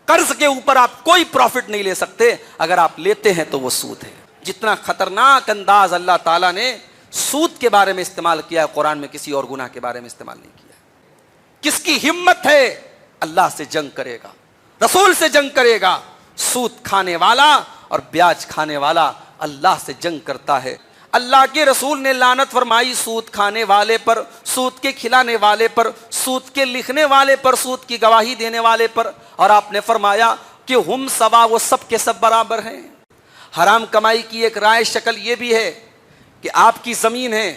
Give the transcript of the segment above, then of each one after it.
قرض کے اوپر آپ کوئی پروفٹ نہیں لے سکتے، اگر آپ لیتے ہیں تو وہ سود ہے۔ جتنا خطرناک انداز اللہ تعالیٰ نے سود کے بارے میں استعمال کیا ہے، قرآن میں کسی اور گناہ کے بارے میں استعمال نہیں کیا ہے۔ کس کی ہمت ہے اللہ سے جنگ کرے گا، رسول سے جنگ کرے گا؟ سود کھانے والا اور بیاج کھانے والا اللہ سے جنگ کرتا ہے۔ اللہ کے رسول نے لعنت فرمائی سود کھانے والے پر، سود کے کھلانے والے پر، سود کے لکھنے والے پر، سود کی گواہی دینے والے پر، اور آپ نے فرمایا کہ ہم سوا، وہ سب کے سب برابر ہیں۔ حرام کمائی کی ایک رائے شکل یہ بھی ہے کہ آپ کی زمین ہے،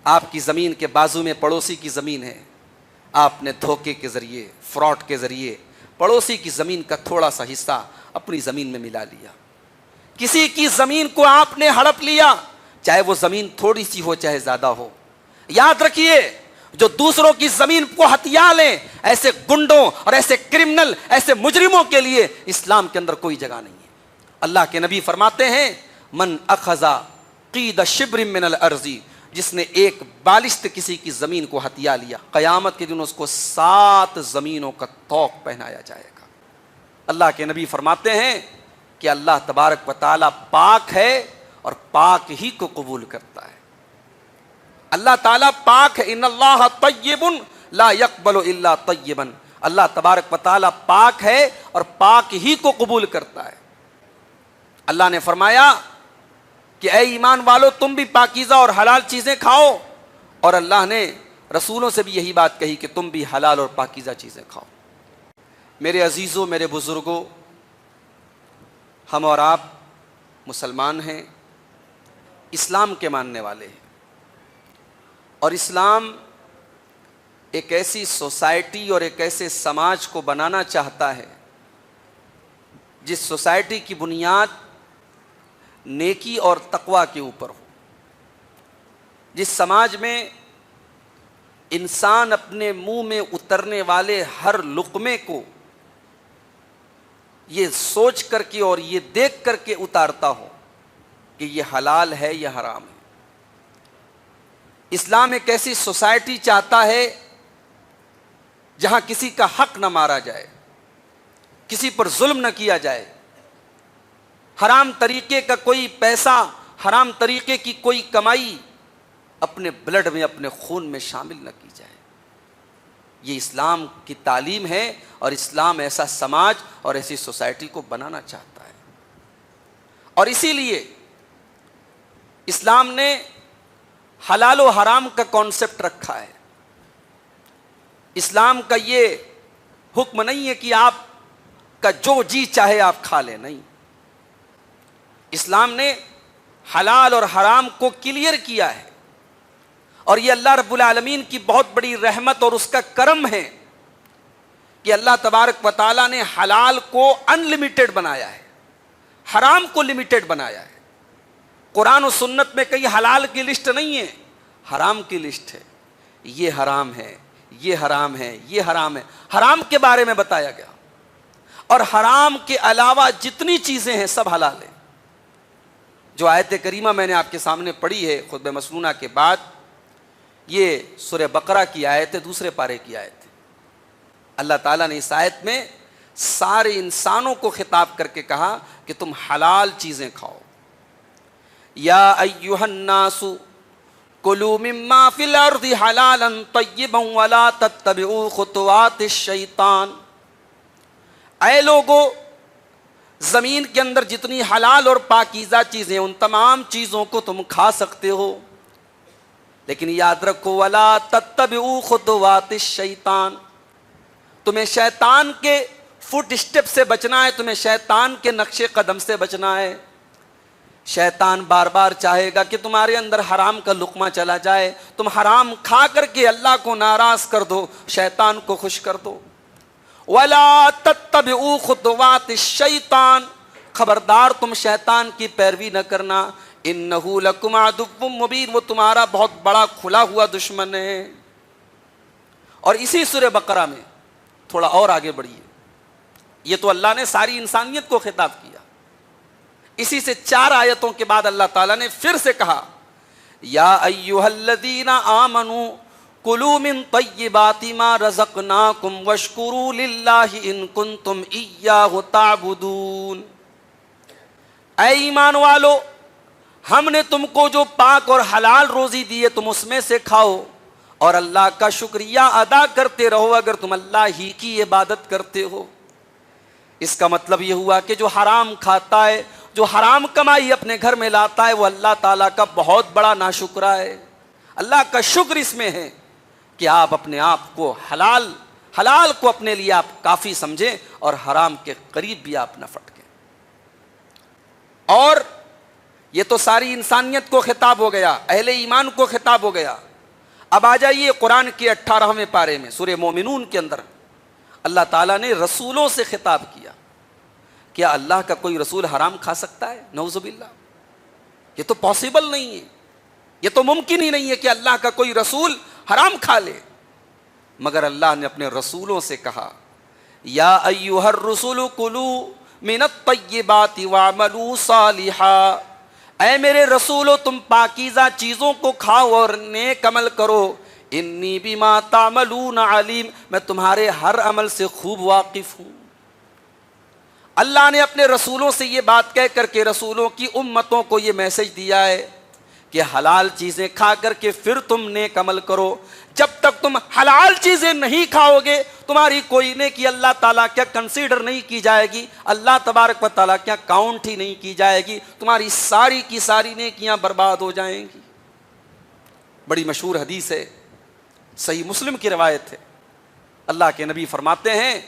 آپ کی زمین کے بازو میں پڑوسی کی زمین ہے، آپ نے دھوکے کے ذریعے، فراڈ کے ذریعے پڑوسی کی زمین کا تھوڑا سا حصہ اپنی زمین میں ملا لیا۔ کسی کی زمین کو آپ نے ہڑپ لیا، چاہے وہ زمین تھوڑی سی ہو چاہے زیادہ ہو۔ یاد رکھیے، جو دوسروں کی زمین کو ہتھیا لیں، ایسے گنڈوں اور ایسے کرمنل، ایسے مجرموں کے لیے اسلام کے اندر کوئی جگہ نہیں ہے۔ اللہ کے نبی فرماتے ہیں من اخذ قید شبر من الارض، جس نے ایک بالشت کسی کی زمین کو ہتھیا لیا، قیامت کے دن اس کو 7 زمینوں کا طوق پہنایا جائے گا۔ اللہ کے نبی فرماتے ہیں کہ اللہ تبارک و تعالیٰ پاک ہے اور پاک ہی کو قبول کرتا ہے۔ اللہ تعالیٰ پاک ہے، ان اللہ طیب لا یقبل الا طیبا، اللہ تبارک و تعالیٰ پاک ہے اور پاک ہی کو قبول کرتا ہے۔ اللہ نے فرمایا کہ اے ایمان والو تم بھی پاکیزہ اور حلال چیزیں کھاؤ، اور اللہ نے رسولوں سے بھی یہی بات کہی کہ تم بھی حلال اور پاکیزہ چیزیں کھاؤ۔ میرے عزیزوں، میرے بزرگوں، ہم اور آپ مسلمان ہیں، اسلام کے ماننے والے ہیں، اور اسلام ایک ایسی سوسائٹی اور ایک ایسے سماج کو بنانا چاہتا ہے جس سوسائٹی کی بنیاد نیکی اور تقوی کے اوپر ہو، جس سماج میں انسان اپنے منہ میں اترنے والے ہر لقمے کو یہ سوچ کر کے اور یہ دیکھ کر کے اتارتا ہو کہ یہ حلال ہے یا حرام ہے۔ اسلام ایک ایسی سوسائٹی چاہتا ہے جہاں کسی کا حق نہ مارا جائے، کسی پر ظلم نہ کیا جائے، حرام طریقے کا کوئی پیسہ، حرام طریقے کی کوئی کمائی اپنے بلڈ میں، اپنے خون میں شامل نہ کی جائے۔ یہ اسلام کی تعلیم ہے، اور اسلام ایسا سماج اور ایسی سوسائٹی کو بنانا چاہتا ہے۔ اور اسی لیے اسلام نے حلال و حرام کا کانسیپٹ رکھا ہے۔ اسلام کا یہ حکم نہیں ہے کہ آپ کا جو جی چاہے آپ کھا لیں، نہیں۔ اسلام نے حلال اور حرام کو کلیئر کیا ہے، اور یہ اللہ رب العالمین کی بہت بڑی رحمت اور اس کا کرم ہے کہ اللہ تبارک و تعالیٰ نے حلال کو ان لمیٹڈ بنایا ہے، حرام کو لمیٹڈ بنایا ہے۔ قرآن و سنت میں کئی حلال کی لسٹ نہیں ہے، حرام کی لسٹ ہے۔ یہ حرام ہے، یہ حرام ہے، یہ حرام ہے، حرام کے بارے میں بتایا گیا۔ اور حرام کے علاوہ جتنی چیزیں ہیں سب حلال ہیں۔ جو آیت کریمہ میں نے آپ کے سامنے پڑھی ہے خطبہ مسنونہ کے بعد، یہ سورہ بقرہ کی آیت ہے، دوسرے پارے کی آیت ہے۔ اللہ تعالیٰ نے اس آیت میں سارے انسانوں کو خطاب کر کے کہا کہ تم حلال چیزیں کھاؤ۔ یا ایھا الناس کلوا مما فی الارض حلالا طیبا ولا تتبعوا خطوات الشیطان۔ اے لوگو، زمین کے اندر جتنی حلال اور پاکیزہ چیزیں، ان تمام چیزوں کو تم کھا سکتے ہو، لیکن یاد رکھو ولا تتبعوا خطوات الشیطان، تمہیں شیطان کے فٹ اسٹیپ سے بچنا ہے، تمہیں شیطان کے نقش قدم سے بچنا ہے۔ شیطان بار بار چاہے گا کہ تمہارے اندر حرام کا لقمہ چلا جائے، تم حرام کھا کر کے اللہ کو ناراض کر دو، شیطان کو خوش کر دو۔ وَلَا تَتَّبِعُوا خُطُوَاتِ الشَّيْطَانِ، خبردار تم شیطان کی پیروی نہ کرنا، اِنَّهُ لَكُمْ عَدُوٌّ مُّبِينٌ، وہ تمہارا بہت بڑا کھلا ہوا دشمن ہے۔ اور اسی سورہ بقرہ میں تھوڑا اور آگے بڑھیے، یہ تو اللہ نے ساری انسانیت کو خطاب کیا، اسی سے 4 آیتوں کے بعد اللہ تعالیٰ نے پھر سے کہا یا ایھا الذین آمنوا کلوا من طیبات ما رزقناکم واشکروا للہ ان کنتم ایاہ تعبدون۔ اے ایمان والو، ہم نے تم کو جو پاک اور حلال روزی دی ہے تم اس میں سے کھاؤ اور اللہ کا شکریہ ادا کرتے رہو اگر تم اللہ ہی کی عبادت کرتے ہو۔ اس کا مطلب یہ ہوا کہ جو حرام کھاتا ہے، جو حرام کمائی اپنے گھر میں لاتا ہے، وہ اللہ تعالیٰ کا بہت بڑا ناشکرا ہے۔ اللہ کا شکر اس میں ہے کہ آپ اپنے آپ کو حلال کو اپنے لیے آپ کافی سمجھیں اور حرام کے قریب بھی آپ نہ پھٹکیں۔ اور یہ تو ساری انسانیت کو خطاب ہو گیا، اہل ایمان کو خطاب ہو گیا۔ اب آ جائیے قرآن کے 18ویں پارے میں سورہ مومنون کے اندر اللہ تعالیٰ نے رسولوں سے خطاب کیا۔ کیا اللہ کا کوئی رسول حرام کھا سکتا ہے؟ نعوذ باللہ، یہ تو پاسبل نہیں ہے، یہ تو ممکن ہی نہیں ہے کہ اللہ کا کوئی رسول حرام کھا لے۔ مگر اللہ نے اپنے رسولوں سے کہا یا ایھا الرسل کلوا من الطیبات واعملوا صالحا، اے میرے رسولو تم پاکیزہ چیزوں کو کھاؤ اور نیک عمل کرو، انی بما تعملون علیم، میں تمہارے ہر عمل سے خوب واقف ہوں۔ اللہ نے اپنے رسولوں سے یہ بات کہہ کر کے رسولوں کی امتوں کو یہ میسج دیا ہے کہ حلال چیزیں کھا کر کے پھر تم نیک عمل کرو۔ جب تک تم حلال چیزیں نہیں کھاؤ گے تمہاری کوئی نیکی اللہ تعالیٰ کیا کنسیڈر نہیں کی جائے گی، اللہ تبارک و تعالیٰ کیا کاؤنٹ ہی نہیں کی جائے گی، تمہاری ساری کی ساری نیکیاں برباد ہو جائیں گی۔ بڑی مشہور حدیث ہے، صحیح مسلم کی روایت ہے، اللہ کے نبی فرماتے ہیں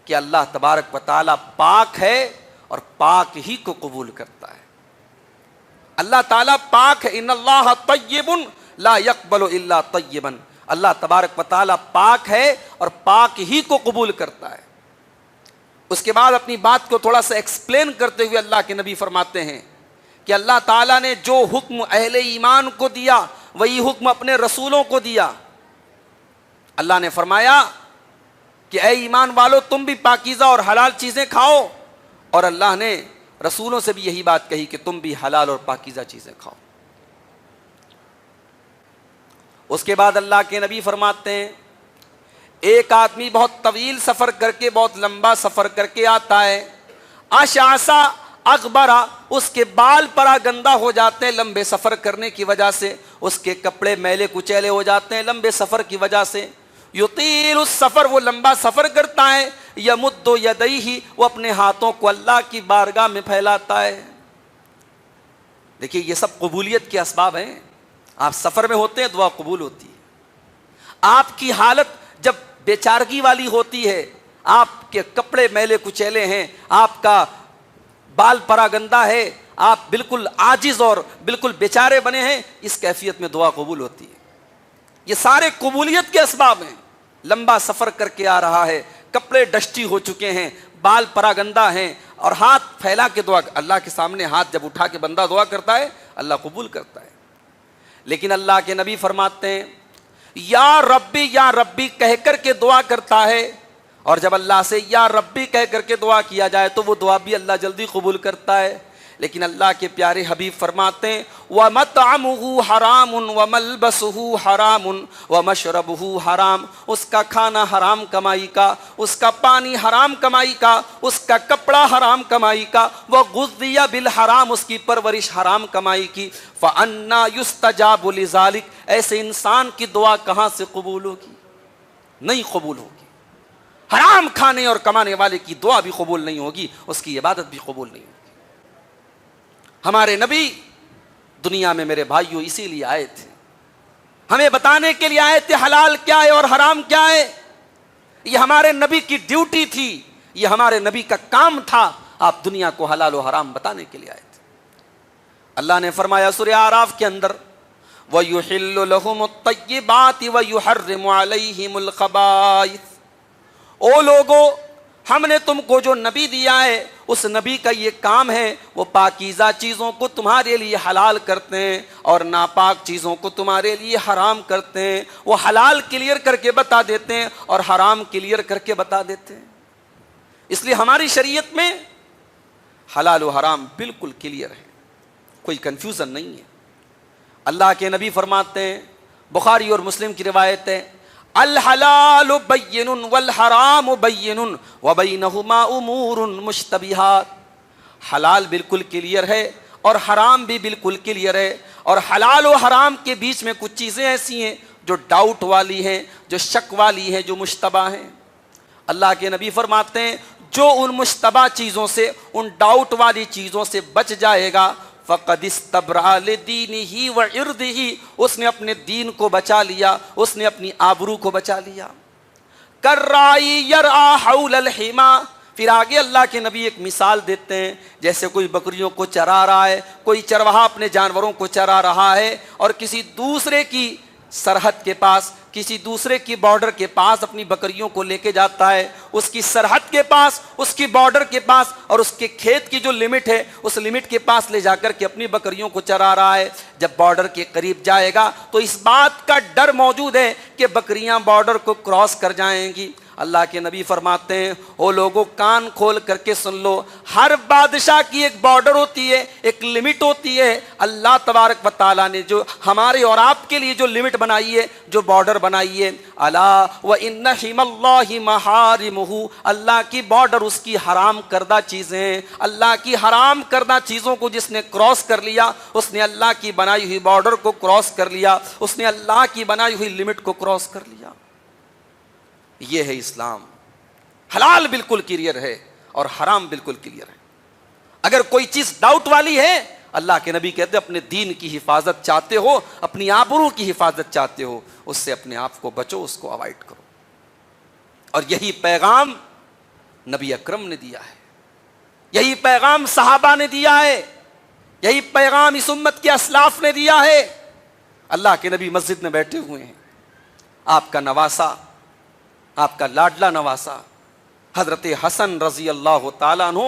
کہ اللہ تبارک و تعالیٰ پاک ہے اور پاک ہی کو قبول کرتا ہے۔ اللہ تعالیٰ پاک ہے، ان اللہ طیب لا یقبل الا طیبا، اللہ تبارک و تعالیٰ پاک ہے اور پاک ہی کو قبول کرتا ہے۔ اس کے بعد اپنی بات کو تھوڑا سا ایکسپلین کرتے ہوئے اللہ کے نبی فرماتے ہیں کہ اللہ تعالیٰ نے جو حکم اہل ایمان کو دیا وہی حکم اپنے رسولوں کو دیا۔ اللہ نے فرمایا کہ اے ایمان والو تم بھی پاکیزہ اور حلال چیزیں کھاؤ، اور اللہ نے رسولوں سے بھی یہی بات کہی کہ تم بھی حلال اور پاکیزہ چیزیں کھاؤ۔ اس کے بعد اللہ کے نبی فرماتے ہیں ایک آدمی بہت طویل سفر کر کے، بہت لمبا سفر کر کے آتا ہے، اشعثا اغبرا، اس کے بال پرا گندا ہو جاتے ہیں لمبے سفر کرنے کی وجہ سے، اس کے کپڑے میلے کچیلے ہو جاتے ہیں لمبے سفر کی وجہ سے، یطیل السفر، وہ لمبا سفر کرتا ہے، یمد یدیہ، وہ اپنے ہاتھوں کو اللہ کی بارگاہ میں پھیلاتا ہے۔ دیکھیے یہ سب قبولیت کے اسباب ہیں۔ آپ سفر میں ہوتے ہیں دعا قبول ہوتی ہے۔ آپ کی حالت جب بیچارگی والی ہوتی ہے، آپ کے کپڑے میلے کچیلے ہیں، آپ کا بال پرا گندا ہے، آپ بالکل عاجز اور بالکل بیچارے بنے ہیں، اس کیفیت میں دعا قبول ہوتی ہے۔ یہ سارے قبولیت کے اسباب ہیں۔ لمبا سفر کر کے آ رہا ہے، کپڑے ڈسٹی ہو چکے ہیں، بال پرا گندا ہیں، اور ہاتھ پھیلا کے دعا، اللہ کے سامنے ہاتھ جب اٹھا کے بندہ دعا کرتا ہے اللہ قبول کرتا ہے۔ لیکن اللہ کے نبی فرماتے ہیں یا ربی کہہ کر کے دعا کرتا ہے، اور جب اللہ سے یا ربی کہہ کر کے دعا کیا جائے تو وہ دعا بھی اللہ جلدی قبول کرتا ہے۔ لیکن اللہ کے پیارے حبیب فرماتے ہیں وَمَطْعَمُهُ حَرَامٌ وَمَلْبَسُهُ حَرَامٌ وَمَشْرَبُهُ حرام، اس کا کھانا حرام کمائی کا، اس کا پانی حرام کمائی کا، اس کا کپڑا حرام کمائی کا، وَغُذِّيَ بِالْحَرام، اس کی پرورش حرام کمائی کی، فَأَنَّا يُسْتَجَابُ لِذَلِكَ، ایسے انسان کی دعا کہاں سے قبول ہوگی؟ نہیں قبول ہوگی۔ حرام کھانے اور کمانے والے کی دعا بھی قبول نہیں ہوگی، اس کی عبادت بھی قبول نہیں ہوگی۔ ہمارے نبی دنیا میں میرے بھائیوں اسی لیے آئے تھے، ہمیں بتانے کے لیے آئے تھے حلال کیا ہے اور حرام کیا ہے۔ یہ ہمارے نبی کی ڈیوٹی تھی، یہ ہمارے نبی کا کام تھا، آپ دنیا کو حلال و حرام بتانے کے لیے آئے تھے۔ اللہ نے فرمایا سورہ اعراف کے اندر وَيُحِلُّ لَهُمُ الطَّيِّبَاتِ وَيُحَرِّمُ عَلَيْهِمُ الْخَبَائِثَ، او لوگو ہم نے تم کو جو نبی دیا ہے اس نبی کا یہ کام ہے وہ پاکیزہ چیزوں کو تمہارے لیے حلال کرتے ہیں اور ناپاک چیزوں کو تمہارے لیے حرام کرتے ہیں۔ وہ حلال کلیئر کر کے بتا دیتے ہیں اور حرام کلیئر کر کے بتا دیتے ہیں۔ اس لیے ہماری شریعت میں حلال و حرام بالکل کلیئر ہے، کوئی کنفیوژن نہیں ہے۔ اللہ کے نبی فرماتے ہیں بخاری اور مسلم کی روایت ہے، الحلال بین والحرام بین وبینہما امور مشتبہات، حلال بالکل کلیئر ہے اور حرام بھی بالکل کلیئر ہے، اور حلال و حرام کے بیچ میں کچھ چیزیں ایسی ہیں جو ڈاؤٹ والی ہیں، جو شک والی ہیں، جو مشتبہ ہیں۔ اللہ کے نبی فرماتے ہیں جو ان مشتبہ چیزوں سے، ان ڈاؤٹ والی چیزوں سے بچ جائے گا، فقد استبرأ لدینہ وعرضہ، اس نے اپنے دین کو بچا لیا، اس نے اپنی آبرو کو بچا لیا۔ کالراعی یرعی حول الحمى، پھر آگے اللہ کے نبی ایک مثال دیتے ہیں، جیسے کوئی بکریوں کو چرا رہا ہے، کوئی چرواہا اپنے جانوروں کو چرا رہا ہے اور کسی دوسرے کی سرحد کے پاس، کسی دوسرے کی بارڈر کے پاس اپنی بکریوں کو لے کے جاتا ہے، اس کی سرحد کے پاس، اس کی بارڈر کے پاس اور اس کے کھیت کی جو لمٹ ہے اس لمٹ کے پاس لے جا کر کے اپنی بکریوں کو چرا رہا ہے۔ جب بارڈر کے قریب جائے گا تو اس بات کا ڈر موجود ہے کہ بکریاں بارڈر کو کراس کر جائیں گی۔ اللہ کے نبی فرماتے ہیں او لوگوں کان کھول کر کے سن لو، ہر بادشاہ کی ایک بارڈر ہوتی ہے، ایک لمٹ ہوتی ہے۔ اللہ تبارک و تعالیٰ نے جو ہمارے اور آپ کے لیے جو لمٹ بنائی ہے، جو بارڈر بنائی ہے، الا وان حم اللہ محارمہ، اللہ کی بارڈر اس کی حرام کردہ چیزیں ہیں۔ اللہ کی حرام کردہ چیزوں کو جس نے کراس کر لیا، اس نے اللہ کی بنائی ہوئی بارڈر کو کراس کر لیا، اس نے اللہ کی بنائی ہوئی لمٹ کو کراس کر لیا۔ یہ ہے اسلام، حلال بالکل کلیئر ہے اور حرام بالکل کلیئر ہے۔ اگر کوئی چیز ڈاؤٹ والی ہے، اللہ کے نبی کہتے ہیں اپنے دین کی حفاظت چاہتے ہو، اپنی آبرو کی حفاظت چاہتے ہو، اس سے اپنے آپ کو بچو، اس کو اوائڈ کرو۔ اور یہی پیغام نبی اکرم نے دیا ہے، یہی پیغام صحابہ نے دیا ہے، یہی پیغام اس امت کے اسلاف نے دیا ہے۔ اللہ کے نبی مسجد میں بیٹھے ہوئے ہیں، آپ کا نواسا، آپ کا لاڈلا نواسا حضرت حسن رضی اللہ تعالیٰ عنہ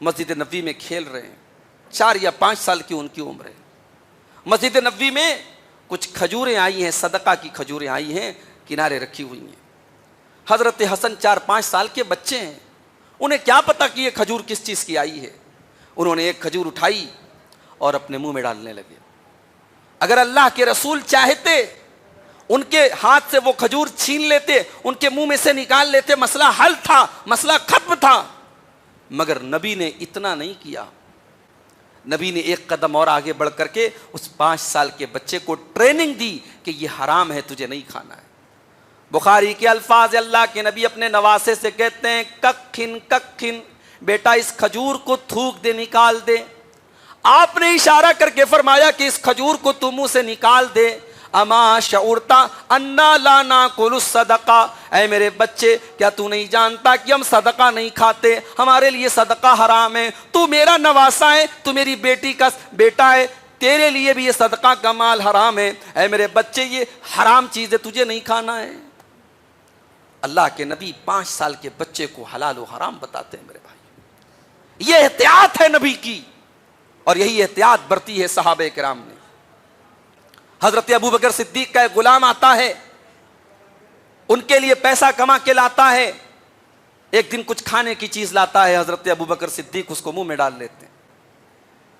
مسجد نبوی میں کھیل رہے ہیں، 4 یا 5 سال کی ان کی عمر ہے۔ مسجد نبوی میں کچھ کھجوریں آئی ہیں، صدقہ کی کھجوریں آئی ہیں، کنارے رکھی ہوئی ہیں۔ حضرت حسن 4-5 سال کے بچے ہیں، انہیں کیا پتا کہ یہ کھجور کس چیز کی آئی ہے۔ انہوں نے ایک کھجور اٹھائی اور اپنے منہ میں ڈالنے لگے۔ اگر اللہ کے رسول چاہتے ان کے ہاتھ سے وہ کھجور چھین لیتے، ان کے منہ میں سے نکال لیتے، مسئلہ حل تھا، مسئلہ ختم تھا، مگر نبی نے اتنا نہیں کیا۔ نبی نے ایک قدم اور آگے بڑھ کر کے اس 5 سال کے بچے کو ٹریننگ دی کہ یہ حرام ہے، تجھے نہیں کھانا ہے۔ بخاری کے الفاظ، اللہ کے نبی اپنے نواسے سے کہتے ہیں ککھن ککھن، بیٹا اس کھجور کو تھوک دے، نکال دے۔ آپ نے اشارہ کر کے فرمایا کہ اس کھجور کو تو منہ سے نکال دے۔ اما شعورتا انا لا ناکل الصدقہ، اے میرے بچے کیا تو نہیں جانتا کہ ہم صدقہ نہیں کھاتے، ہمارے لیے صدقہ حرام ہے۔ تو میرا نواسا ہے، تو میری بیٹی کا بیٹا ہے، تیرے لیے بھی یہ صدقہ کا مال حرام ہے۔ اے میرے بچے یہ حرام چیز ہے، تجھے نہیں کھانا ہے۔ اللہ کے نبی 5 سال کے بچے کو حلال و حرام بتاتے ہیں۔ میرے بھائی یہ احتیاط ہے نبی کی، اور یہی احتیاط برتی ہے صحابہ کرام نے۔ حضرت ابوبکر صدیق کا ایک غلام آتا ہے، ان کے لیے پیسہ کما کے لاتا ہے۔ ایک دن کچھ کھانے کی چیز لاتا ہے، حضرت ابوبکر صدیق اس کو منہ میں ڈال لیتے ہیں۔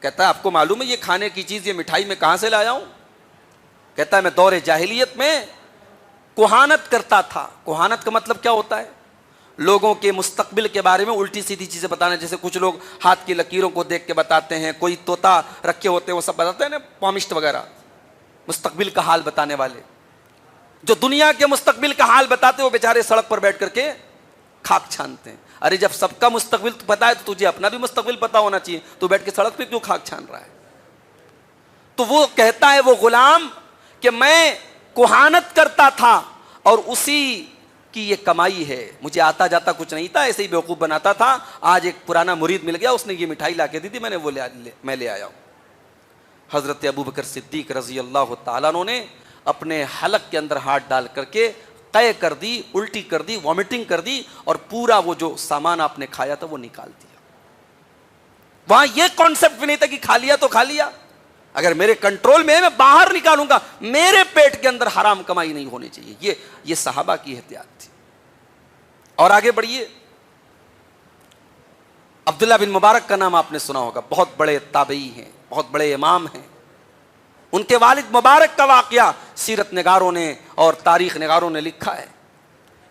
کہتا ہے آپ کو معلوم ہے یہ کھانے کی چیز، یہ مٹھائی میں کہاں سے لایا ہوں؟ کہتا ہے میں دور جاہلیت میں کوہانت کرتا تھا۔ کوہانت کا مطلب کیا ہوتا ہے؟ لوگوں کے مستقبل کے بارے میں الٹی سیدھی چیزیں بتانا، جیسے کچھ لوگ ہاتھ کی لکیروں کو دیکھ کے بتاتے ہیں، کوئی طوطا رکھے ہوتے ہیں وہ سب بتاتے ہیں نا، پامسٹ وغیرہ، مستقبل کا حال بتانے والے۔ جو دنیا کے مستقبل کا حال بتاتے ہیں وہ بیچارے سڑک پر بیٹھ کر کے کھاک چھانتے ہیں۔ ارے جب سب کا مستقبل پتا ہے تو تجھے اپنا بھی مستقبل پتا ہونا چاہیے، تو بیٹھ کے سڑک پہ کیوں کھاک چھان رہا ہے؟ تو وہ کہتا ہے وہ غلام کہ میں کوہانت کرتا تھا اور اسی کی یہ کمائی ہے، مجھے آتا جاتا کچھ نہیں تھا، ایسے ہی بیوقوف بناتا تھا۔ آج ایک پرانا مرید مل گیا، اس نے یہ مٹھائی لا کے دی تھی، میں نے وہ میں لے آیا ہوں۔ حضرت ابوبکر صدیق رضی اللہ تعالیٰ عنہ نے اپنے حلق کے اندر ہاتھ ڈال کر کے قے کر دی، الٹی کر دی، وامٹنگ کر دی، اور پورا وہ جو سامان آپ نے کھایا تھا وہ نکال دیا۔ وہاں یہ کانسیپٹ بھی نہیں تھا کہ کھا لیا تو کھا لیا، اگر میرے کنٹرول میں ہے میں باہر نکالوں گا، میرے پیٹ کے اندر حرام کمائی نہیں ہونی چاہیے۔ یہ صحابہ کی احتیاط تھی۔ اور آگے بڑھیے، عبداللہ بن مبارک کا نام آپ نے سنا ہوگا، بہت بڑے تابعی ہیں، بہت بڑے امام ہیں۔ ان کے والد مبارک کا واقعہ سیرت نگاروں نے اور تاریخ نگاروں نے لکھا ہے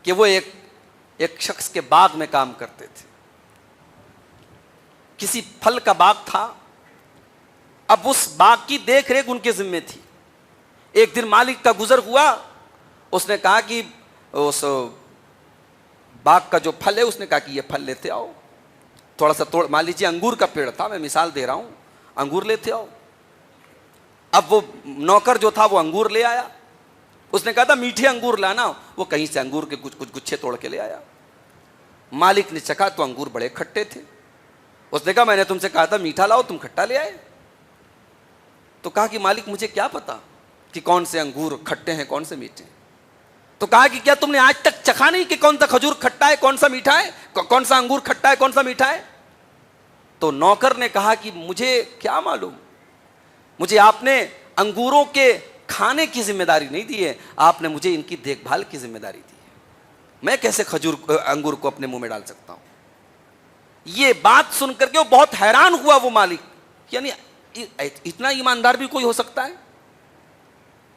کہ وہ ایک شخص کے باغ میں کام کرتے تھے. کسی پھل کا باغ تھا. اب اس باغ کی دیکھ ریکھ ان کے ذمے تھی. ایک دن مالک کا گزر ہوا. اس نے کہا کہ اس باغ کا جو پھل ہے، اس نے کہا کہ یہ پھل لیتے آؤ، تھوڑا سا مان لیجیے انگور کا پیڑ تھا، میں مثال دے رہا ہوں، انگور لیتے آؤ. اب وہ نوکر جو تھا وہ انگور لے آیا. اس نے کہا تھا میٹھے انگور لانا، وہ کہیں سے انگور کے کچھ گچھے توڑ کے لے آیا. مالک نے چکھا تو انگور بڑے کھٹے تھے. اس نے کہا میں نے تم سے کہا تھا میٹھا لاؤ، تم کھٹا لے آئے. تو کہا کہ مالک مجھے کیا پتا کہ کون سے انگور کھٹے ہیں کون سے میٹھے ہیں. تو کہا کہ کیا تم نے آج تک چکھا نہیں کہ کون سا کھجور کھٹا ہے کون سا میٹھا ہے، کون سا انگور کھٹا ہے کون سا میٹھا ہے. تو نوکر نے کہا کہ مجھے کیا معلوم، مجھے آپ نے انگوروں کے کھانے کی ذمہ داری نہیں دی ہے، آپ نے مجھے ان کی دیکھ بھال کی ذمہ داری دی ہے. میں کیسے انگور کو اپنے منہ میں ڈال سکتا ہوں. یہ بات سن کر کے وہ بہت حیران ہوا وہ مالک، یعنی اتنا ایماندار بھی کوئی ہو سکتا ہے.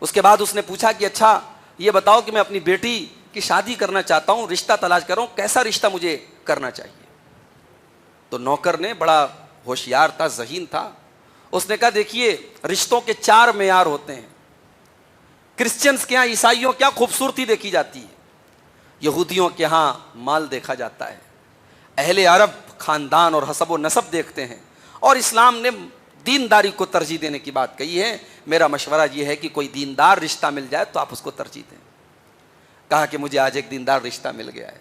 اس کے بعد اس نے پوچھا کہ اچھا یہ بتاؤ کہ میں اپنی بیٹی کی شادی کرنا چاہتا ہوں، رشتہ تلاش کر رہا ہوں، کیسا رشتہ مجھے کرنا چاہیے. تو نوکر نے، بڑا ہوشیار تھا، ذہین تھا، اس نے کہا دیکھیے رشتوں کے 4 معیار ہوتے ہیں. کرسچنز کے ہاں، عیسائیوں کے ہاں خوبصورتی دیکھی جاتی ہے، یہودیوں کے ہاں مال دیکھا جاتا ہے، اہل عرب خاندان اور حسب و نسب دیکھتے ہیں، اور اسلام نے دینداری کو ترجیح دینے کی بات کہی ہے. میرا مشورہ یہ ہے کہ کوئی دیندار رشتہ مل جائے تو آپ اس کو ترجیح دیں. کہا کہ مجھے آج ایک دیندار رشتہ مل گیا ہے،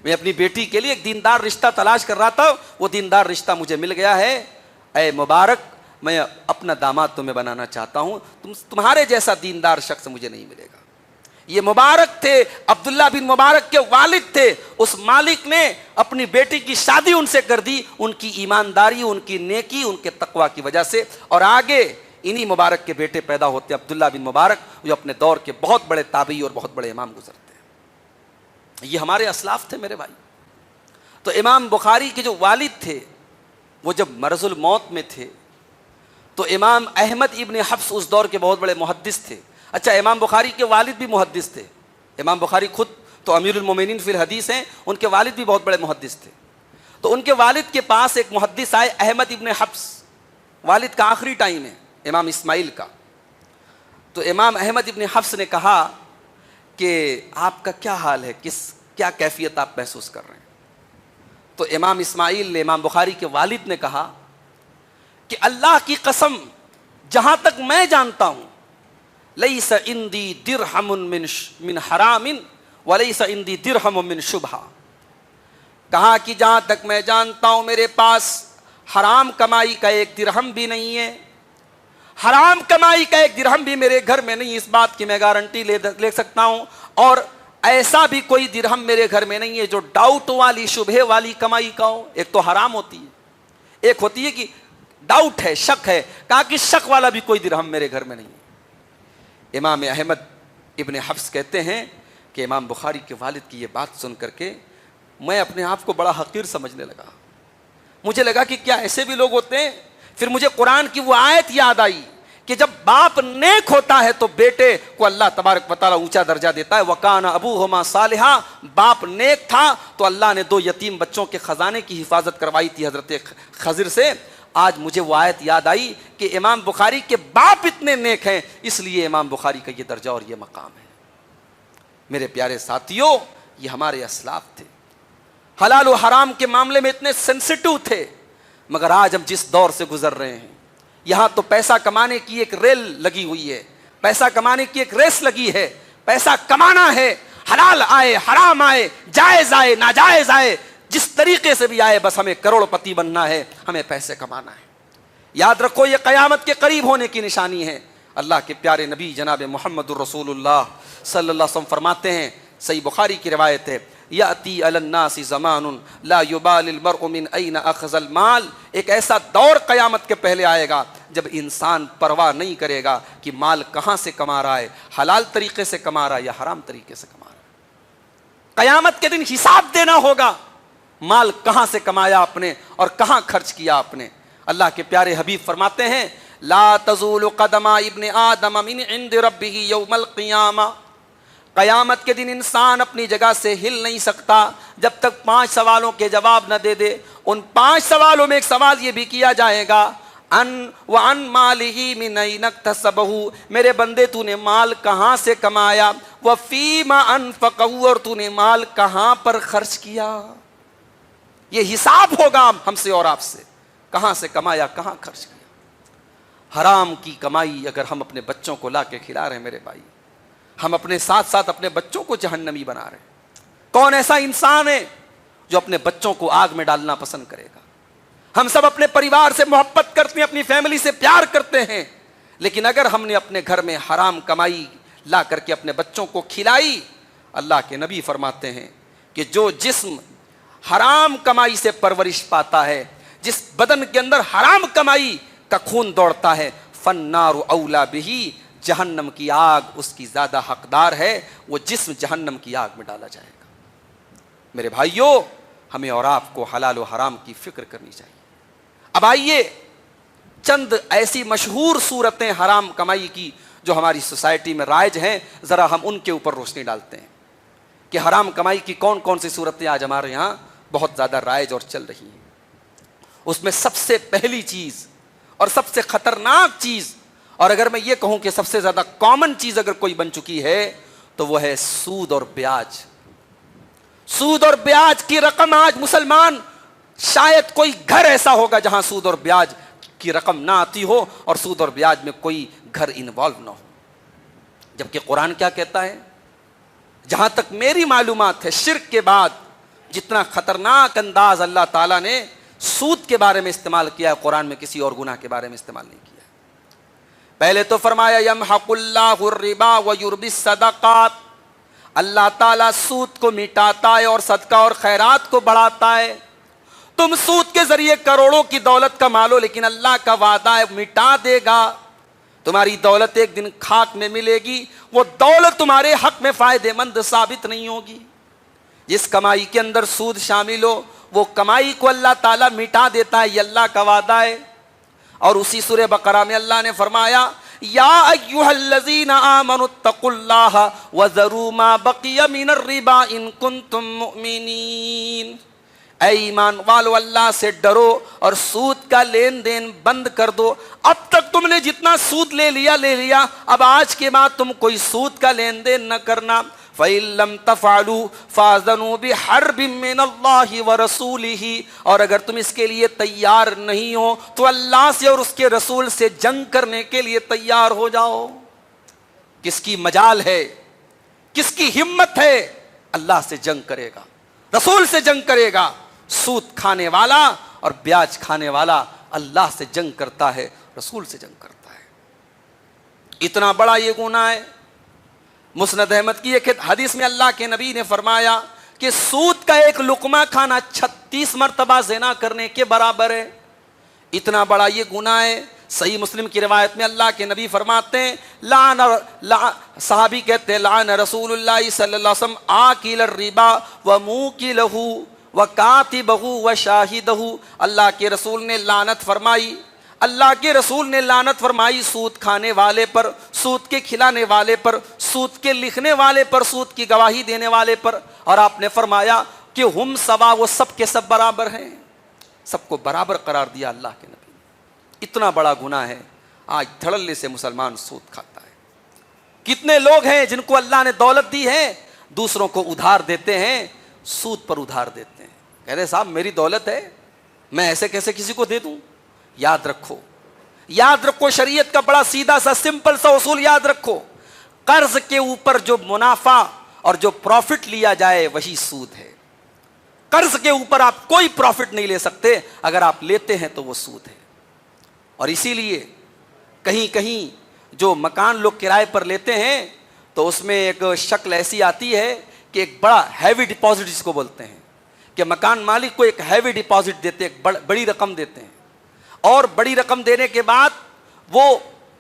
میں اپنی بیٹی کے لیے ایک دیندار رشتہ تلاش کر رہا تھا، وہ دیندار رشتہ مجھے مل گیا ہے. اے مبارک، میں اپنا داماد تمہیں بنانا چاہتا ہوں، تمہارے جیسا دیندار شخص مجھے نہیں ملے گا. یہ مبارک تھے، عبداللہ بن مبارک کے والد تھے. اس مالک نے اپنی بیٹی کی شادی ان سے کر دی، ان کی ایمانداری، ان کی نیکی، ان کے تقوی کی وجہ سے. اور آگے انہی مبارک کے بیٹے پیدا ہوتے عبداللہ بن مبارک، جو اپنے دور کے بہت بڑے تابعی اور بہت بڑے امام گزرتے ہیں. یہ ہمارے اسلاف تھے میرے بھائی. تو امام بخاری کے جو والد تھے وہ جب مرض الموت میں تھے تو امام احمد ابن حفص اس دور کے بہت بڑے محدث تھے. اچھا، امام بخاری کے والد بھی محدث تھے. امام بخاری خود تو امیر المومنین فی الحدیث ہیں، ان کے والد بھی بہت بڑے محدث تھے. تو ان کے والد کے پاس ایک محدث آئے، احمد ابن حفص. والد کا آخری ٹائم ہے امام اسماعیل کا. تو امام احمد ابن حفص نے کہا کہ آپ کا کیا حال ہے، کیا کیفیت آپ محسوس کر رہے ہیں. تو امام اسماعیل نے، امام بخاری کے والد نے کہا کہ اللہ کی قسم، جہاں تک میں جانتا ہوں، لیس عندی درہم من حرام ولیس عندی درہم من شبہہ. کہا کہ جہاں تک میں جانتا ہوں میرے پاس حرام کمائی کا 1 درہم بھی نہیں ہے، حرام کمائی کا 1 درہم بھی میرے گھر میں نہیں. اس بات کی میں گارنٹی لے سکتا ہوں. اور ایسا بھی کوئی درہم میرے گھر میں نہیں ہے جو ڈاؤٹ والی، شبہ والی کمائی کا ہو. ایک تو حرام ہوتی ہے، ایک ہوتی ہے کہ ڈاؤٹ ہے، شک ہے. کہا کہ شک والا بھی کوئی درہم میرے گھر میں نہیں ہے. امام احمد ابن حفص کہتے ہیں کہ امام بخاری کے والد کی یہ بات سن کر کے میں اپنے آپ کو بڑا حقیر سمجھنے لگا. مجھے لگا کہ کیا ایسے بھی لوگ ہوتے ہیں. پھر مجھے قرآن کی وہ آیت یاد آئی کہ جب باپ نیک ہوتا ہے تو بیٹے کو اللہ تبارک و تعالیٰ اونچا درجہ دیتا ہے. وَقَانَ أَبُوهُمَا صَالِحًا، باپ نیک تھا تو اللہ نے 2 یتیم بچوں کے خزانے کی حفاظت کروائی تھی حضرت خضر سے. آج مجھے وہ آیت یاد آئی کہ امام بخاری کے باپ اتنے نیک ہیں، اس لیے امام بخاری کا یہ درجہ اور یہ مقام ہے. میرے پیارے ساتھیوں، یہ ہمارے اسلاف تھے، حلال و حرام کے معاملے میں اتنے سینسٹیو تھے. مگر آج ہم جس دور سے گزر رہے ہیں، یہاں تو پیسہ کمانے کی ایک ریل لگی ہوئی ہے، پیسہ کمانے کی ایک ریس لگی ہے. پیسہ کمانا ہے، حلال آئے حرام آئے، جائز آئے ناجائز آئے، جس طریقے سے بھی آئے، بس ہمیں کروڑ پتی بننا ہے، ہمیں پیسے کمانا ہے. یاد رکھو یہ قیامت کے قریب ہونے کی نشانی ہے. اللہ کے پیارے نبی جناب محمد الرسول اللہ صلی اللہ علیہ وسلم فرماتے ہیں، صحیح بخاری کی روایت ہے، یاتی علی الناس زمان لا یبال المرء من این اخذ المال. ایک ایسا دور قیامت کے پہلے آئے گا جب انسان پرواہ نہیں کرے گا کہ مال کہاں سے کما رہا ہے، حلال طریقے سے کما رہا ہے یا حرام طریقے سے کما رہا ہے. قیامت کے دن حساب دینا ہوگا، مال کہاں سے کمایا آپ نے اور کہاں خرچ کیا آپ نے. اللہ کے پیارے حبیب فرماتے ہیں، لا تزول قدم ابن آدم من عند ربہ یوم القیامہ، قیامت کے دن انسان اپنی جگہ سے ہل نہیں سکتا جب تک 5 سوالوں کے جواب نہ دے دے۔ ان 5 سوالوں میں ایک سوال یہ بھی کیا جائے گا، وَعَن مَالِهِ مِنْ أَيْنَ اكْتَسَبَهُ، میرے بندے تو نے مال کہاں سے کمایا، وَفِيمَ أَنفَقَهُ، اور تو نے مال کہاں پر خرچ کیا۔ یہ حساب ہوگا ہم سے اور آپ سے، کہاں سے کمایا کہاں خرچ کیا۔ حرام کی کمائی اگر ہم اپنے بچوں کو لا کے کھلا رہے ہیں میرے بھائی، ہم اپنے ساتھ ساتھ اپنے بچوں کو جہنمی بنا رہے ہیں۔ کون ایسا انسان ہے جو اپنے بچوں کو آگ میں ڈالنا پسند کرے گا؟ ہم سب اپنے پریوار سے محبت کرتے ہیں، اپنی فیملی سے پیار کرتے ہیں، لیکن اگر ہم نے اپنے گھر میں حرام کمائی لا کر کے اپنے بچوں کو کھلائی، اللہ کے نبی فرماتے ہیں کہ جو جسم حرام کمائی سے پرورش پاتا ہے، جس بدن کے اندر حرام کمائی کا خون دوڑتا ہے، فالنار اولا بہی، جہنم کی آگ اس کی زیادہ حقدار ہے، وہ جسم جہنم کی آگ میں ڈالا جائے گا۔ میرے بھائیوں، ہمیں اور آپ کو حلال و حرام کی فکر کرنی چاہیے۔ اب آئیے چند ایسی مشہور صورتیں حرام کمائی کی جو ہماری سوسائٹی میں رائج ہیں، ذرا ہم ان کے اوپر روشنی ڈالتے ہیں کہ حرام کمائی کی کون کون سی صورتیں آج ہمارے یہاں بہت زیادہ رائج اور چل رہی ہیں۔ اس میں سب سے پہلی چیز اور سب سے خطرناک چیز، اور اگر میں یہ کہوں کہ سب سے زیادہ کامن چیز اگر کوئی بن چکی ہے تو وہ ہے سود اور بیاج۔ سود اور بیاج کی رقم آج مسلمان، شاید کوئی گھر ایسا ہوگا جہاں سود اور بیاج کی رقم نہ آتی ہو اور سود اور بیاج میں کوئی گھر انوالو نہ ہو۔ جبکہ قرآن کیا کہتا ہے؟ جہاں تک میری معلومات ہے، شرک کے بعد جتنا خطرناک انداز اللہ تعالیٰ نے سود کے بارے میں استعمال کیا ہے، قرآن میں کسی اور گناہ کے بارے میں استعمال نہیں کیا۔ پہلے تو فرمایا یمحق اللہ الربا ویربی الصدقات، اللہ تعالیٰ سود کو مٹاتا ہے اور صدقہ اور خیرات کو بڑھاتا ہے۔ تم سود کے ذریعے کروڑوں کی دولت کما لو، لیکن اللہ کا وعدہ ہے مٹا دے گا۔ تمہاری دولت ایک دن خاک میں ملے گی، وہ دولت تمہارے حق میں فائدہ مند ثابت نہیں ہوگی۔ جس کمائی کے اندر سود شامل ہو وہ کمائی کو اللہ تعالیٰ مٹا دیتا ہے، یہ اللہ کا وعدہ ہے۔ اور اسی سورہ بقرہ میں اللہ نے فرمایا یا ایھا الذین آمنوا اتقوا اللہ وذروا ما بقی من الربا ان کنتم مؤمنین، اے ایمان والو اللہ سے ڈرو اور سود کا لین دین بند کر دو۔ اب تک تم نے جتنا سود لے لیا، اب آج کے بعد تم کوئی سود کا لین دین نہ کرنا۔ فَإِن لَّمْ تَفْعَلُوا فَأَذَنُوا بِحَرْبٍ مِّنَ اللَّهِ وَرَسُولِهِ، اور اگر تم اس کے لیے تیار نہیں ہو تو اللہ سے اور اس کے رسول سے جنگ کرنے کے لیے تیار ہو جاؤ۔ کس کی مجال ہے، کس کی ہمت ہے اللہ سے جنگ کرے گا، رسول سے جنگ کرے گا؟ سود کھانے والا اور بیاج کھانے والا اللہ سے جنگ کرتا ہے، رسول سے جنگ کرتا ہے۔ اتنا بڑا یہ گناہ ہے۔ مسند احمد کی ایک حدیث میں اللہ کے نبی نے فرمایا کہ سود کا ایک لقمہ کھانا 36 مرتبہ زنا کرنے کے برابر ہے۔ اتنا بڑا یہ گناہ ہے۔ صحیح مسلم کی روایت میں اللہ کے نبی فرماتے ہیں صحابی کہتے ہیں لعن رسول اللہ صلی اللہ علیہ وسلم آکل الربا وموکلہ وکاتبہ وشاہدہ، اللہ کے رسول نے لعنت فرمائی، اللہ کے رسول نے لعنت فرمائی سود کھانے والے پر، سود کے کھلانے والے پر، سود کے لکھنے والے پر، سود کی گواہی دینے والے پر، اور آپ نے فرمایا کہ ہم سوا، وہ سب کے سب برابر ہیں۔ سب کو برابر قرار دیا اللہ کے نبی نے۔ اتنا بڑا گناہ ہے، آج دھڑلے سے مسلمان سود کھاتا ہے۔ کتنے لوگ ہیں جن کو اللہ نے دولت دی ہے، دوسروں کو ادھار دیتے ہیں، سود پر ادھار دیتے ہیں۔ کہہ رہے صاحب میری دولت ہے، میں ایسے کیسے کسی کو دے دوں؟ یاد رکھو شریعت کا بڑا سیدھا سا سمپل سا اصول یاد رکھو، قرض کے اوپر جو منافع اور جو پروفٹ لیا جائے وہی سود ہے۔ قرض کے اوپر آپ کوئی پروفٹ نہیں لے سکتے، اگر آپ لیتے ہیں تو وہ سود ہے۔ اور اسی لیے کہیں کہیں جو مکان لوگ کرائے پر لیتے ہیں تو اس میں ایک شکل ایسی آتی ہے کہ ایک بڑا ہیوی ڈپازٹ جس کو بولتے ہیں، کہ مکان مالک کو ایک ہیوی ڈپازٹ دیتے ہیں، ایک بڑی رقم دیتے ہیں، اور بڑی رقم دینے کے بعد وہ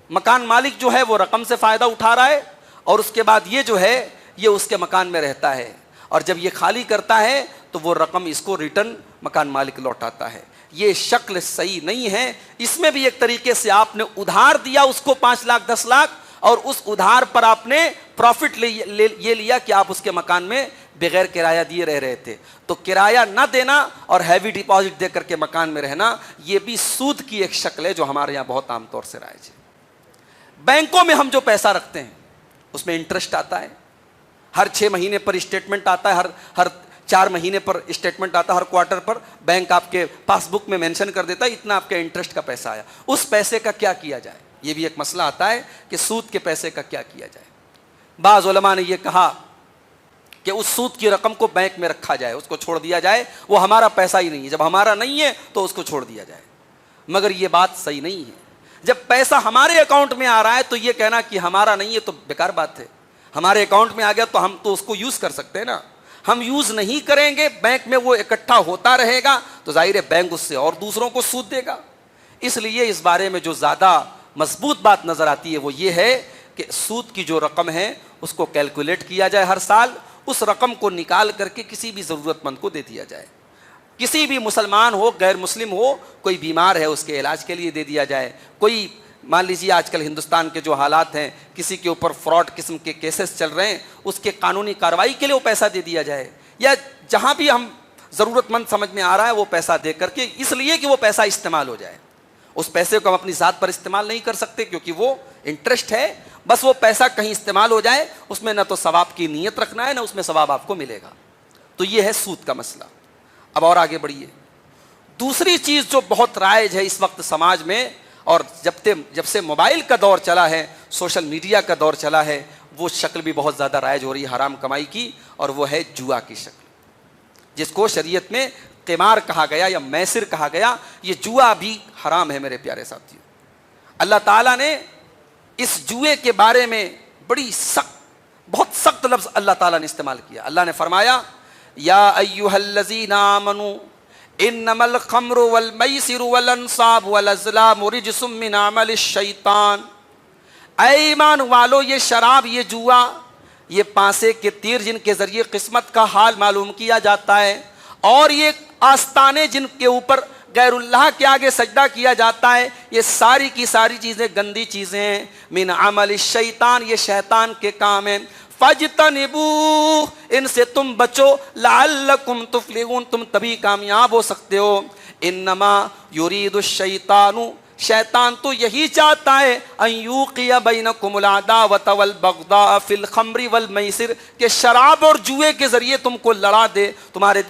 مکان مالک جو ہے وہ رقم سے فائدہ اٹھا رہا ہے، اور اس کے بعد یہ جو ہے یہ اس کے مکان میں رہتا ہے، اور جب یہ خالی کرتا ہے تو وہ رقم اس کو ریٹرن مکان مالک لوٹاتا ہے. یہ شکل صحیح نہیں ہے. اس میں بھی ایک طریقے سے آپ نے ادھار دیا اس کو 5 لاکھ 10 لاکھ, اور اس ادھار پر آپ نے پروفٹ یہ لیا کہ آپ اس کے مکان میں بغیر کرایہ دیے رہ رہے تھے. تو کرایہ نہ دینا اور ہیوی ڈپازٹ دے کر کے مکان میں رہنا, یہ بھی سود کی ایک شکل ہے جو ہمارے یہاں بہت عام طور سے رائج ہے. بینکوں میں ہم جو پیسہ رکھتے ہیں اس میں انٹرسٹ آتا ہے, ہر 6 مہینے پر اسٹیٹمنٹ آتا ہے, ہر 4 مہینے پر اسٹیٹمنٹ آتا ہے, ہر کوارٹر پر بینک آپ کے پاس بک میں مینشن کر دیتا ہے اتنا آپ کے انٹرسٹ کا پیسہ آیا. اس پیسے کا کیا کیا جائے, یہ بھی ایک مسئلہ آتا ہے کہ سود کے پیسے کا کیا کیا جائے. بعض علماء نے یہ کہا کہ اس سود کی رقم کو بینک میں رکھا جائے, اس کو چھوڑ دیا جائے, وہ ہمارا پیسہ ہی نہیں ہے, جب ہمارا نہیں ہے تو اس کو چھوڑ دیا جائے. مگر یہ بات صحیح نہیں ہے. جب پیسہ ہمارے اکاؤنٹ میں آ رہا ہے تو یہ کہنا کہ ہمارا نہیں ہے تو بیکار بات ہے. ہمارے اکاؤنٹ میں آ گیا تو ہم تو اس کو یوز کر سکتے ہیں نا. ہم یوز نہیں کریں گے, بینک میں وہ اکٹھا ہوتا رہے گا تو ظاہر ہے بینک اس سے اور دوسروں کو سود دے گا. اس لیے اس بارے میں جو زیادہ مضبوط بات نظر آتی ہے وہ یہ ہے کہ سود کی جو رقم ہے اس کو کیلکولیٹ کیا جائے ہر سال, اس رقم کو نکال کر کے کسی بھی ضرورت مند کو دے دیا جائے. کسی بھی مسلمان ہو غیر مسلم ہو, کوئی بیمار ہے اس کے علاج کے لیے دے دیا جائے. کوئی مان لیجیے آج کل ہندوستان کے جو حالات ہیں, کسی کے اوپر فراڈ قسم کے کیسز چل رہے ہیں, اس کے قانونی کارروائی کے لیے وہ پیسہ دے دیا جائے, یا جہاں بھی ہم ضرورت مند سمجھ میں آ رہا ہے وہ پیسہ دے کر کے, اس لیے کہ وہ پیسہ استعمال ہو جائے. اس پیسے کو ہم اپنی ذات پر استعمال نہیں کر سکتے کیونکہ وہ انٹرسٹ ہے, بس وہ پیسہ کہیں استعمال ہو جائے, اس میں نہ تو ثواب کی نیت رکھنا ہے نہ اس میں ثواب آپ کو ملے گا. تو یہ ہے سود کا مسئلہ. اب اور آگے بڑھیے. دوسری چیز جو بہت رائج ہے اس وقت سماج میں, اور جب سے موبائل کا دور چلا ہے, سوشل میڈیا کا دور چلا ہے, وہ شکل بھی بہت زیادہ رائج ہو رہی ہے حرام کمائی کی, اور وہ ہے جوا کی شکل, جس کو شریعت میں قمار کہا گیا یا میسر کہا گیا. یہ جوا بھی حرام ہے میرے پیارے ساتھیو. اللہ تعالیٰ نے اس جوئے کے بارے میں بڑی سخت, بہت سخت لفظ اللہ تعالیٰ نے استعمال کیا. اللہ نے فرمایا یا ایھا الذین آمنوا انما الخمر والمیسر والانصاب والازلام رجس من عمل الشیطان. اے ایمان والو, یہ شراب, یہ جوا, یہ پانسے کے تیر جن کے ذریعے قسمت کا حال معلوم کیا جاتا ہے, اور یہ آستانے جن کے اوپر غیر اللہ کے آگے سجدہ کیا جاتا ہے, یہ ساری کی ساری چیزیں گندی چیزیں ہیں. من عمل الشیطان, یہ شیطان کے کام ہیں. فاجتنبوہ, ان سے تم بچو. لعلکم تفلحون, تم تبھی کامیاب ہو سکتے ہو. انما یرید الشیطان, شیطان تو یہی چاہتا ہے, ان یوقع بینکم العداوۃ والبغضاء فی الخمر والمیسر, کہ شراب اور جوئے کے ذریعے تم کو لڑا دے, تمہارے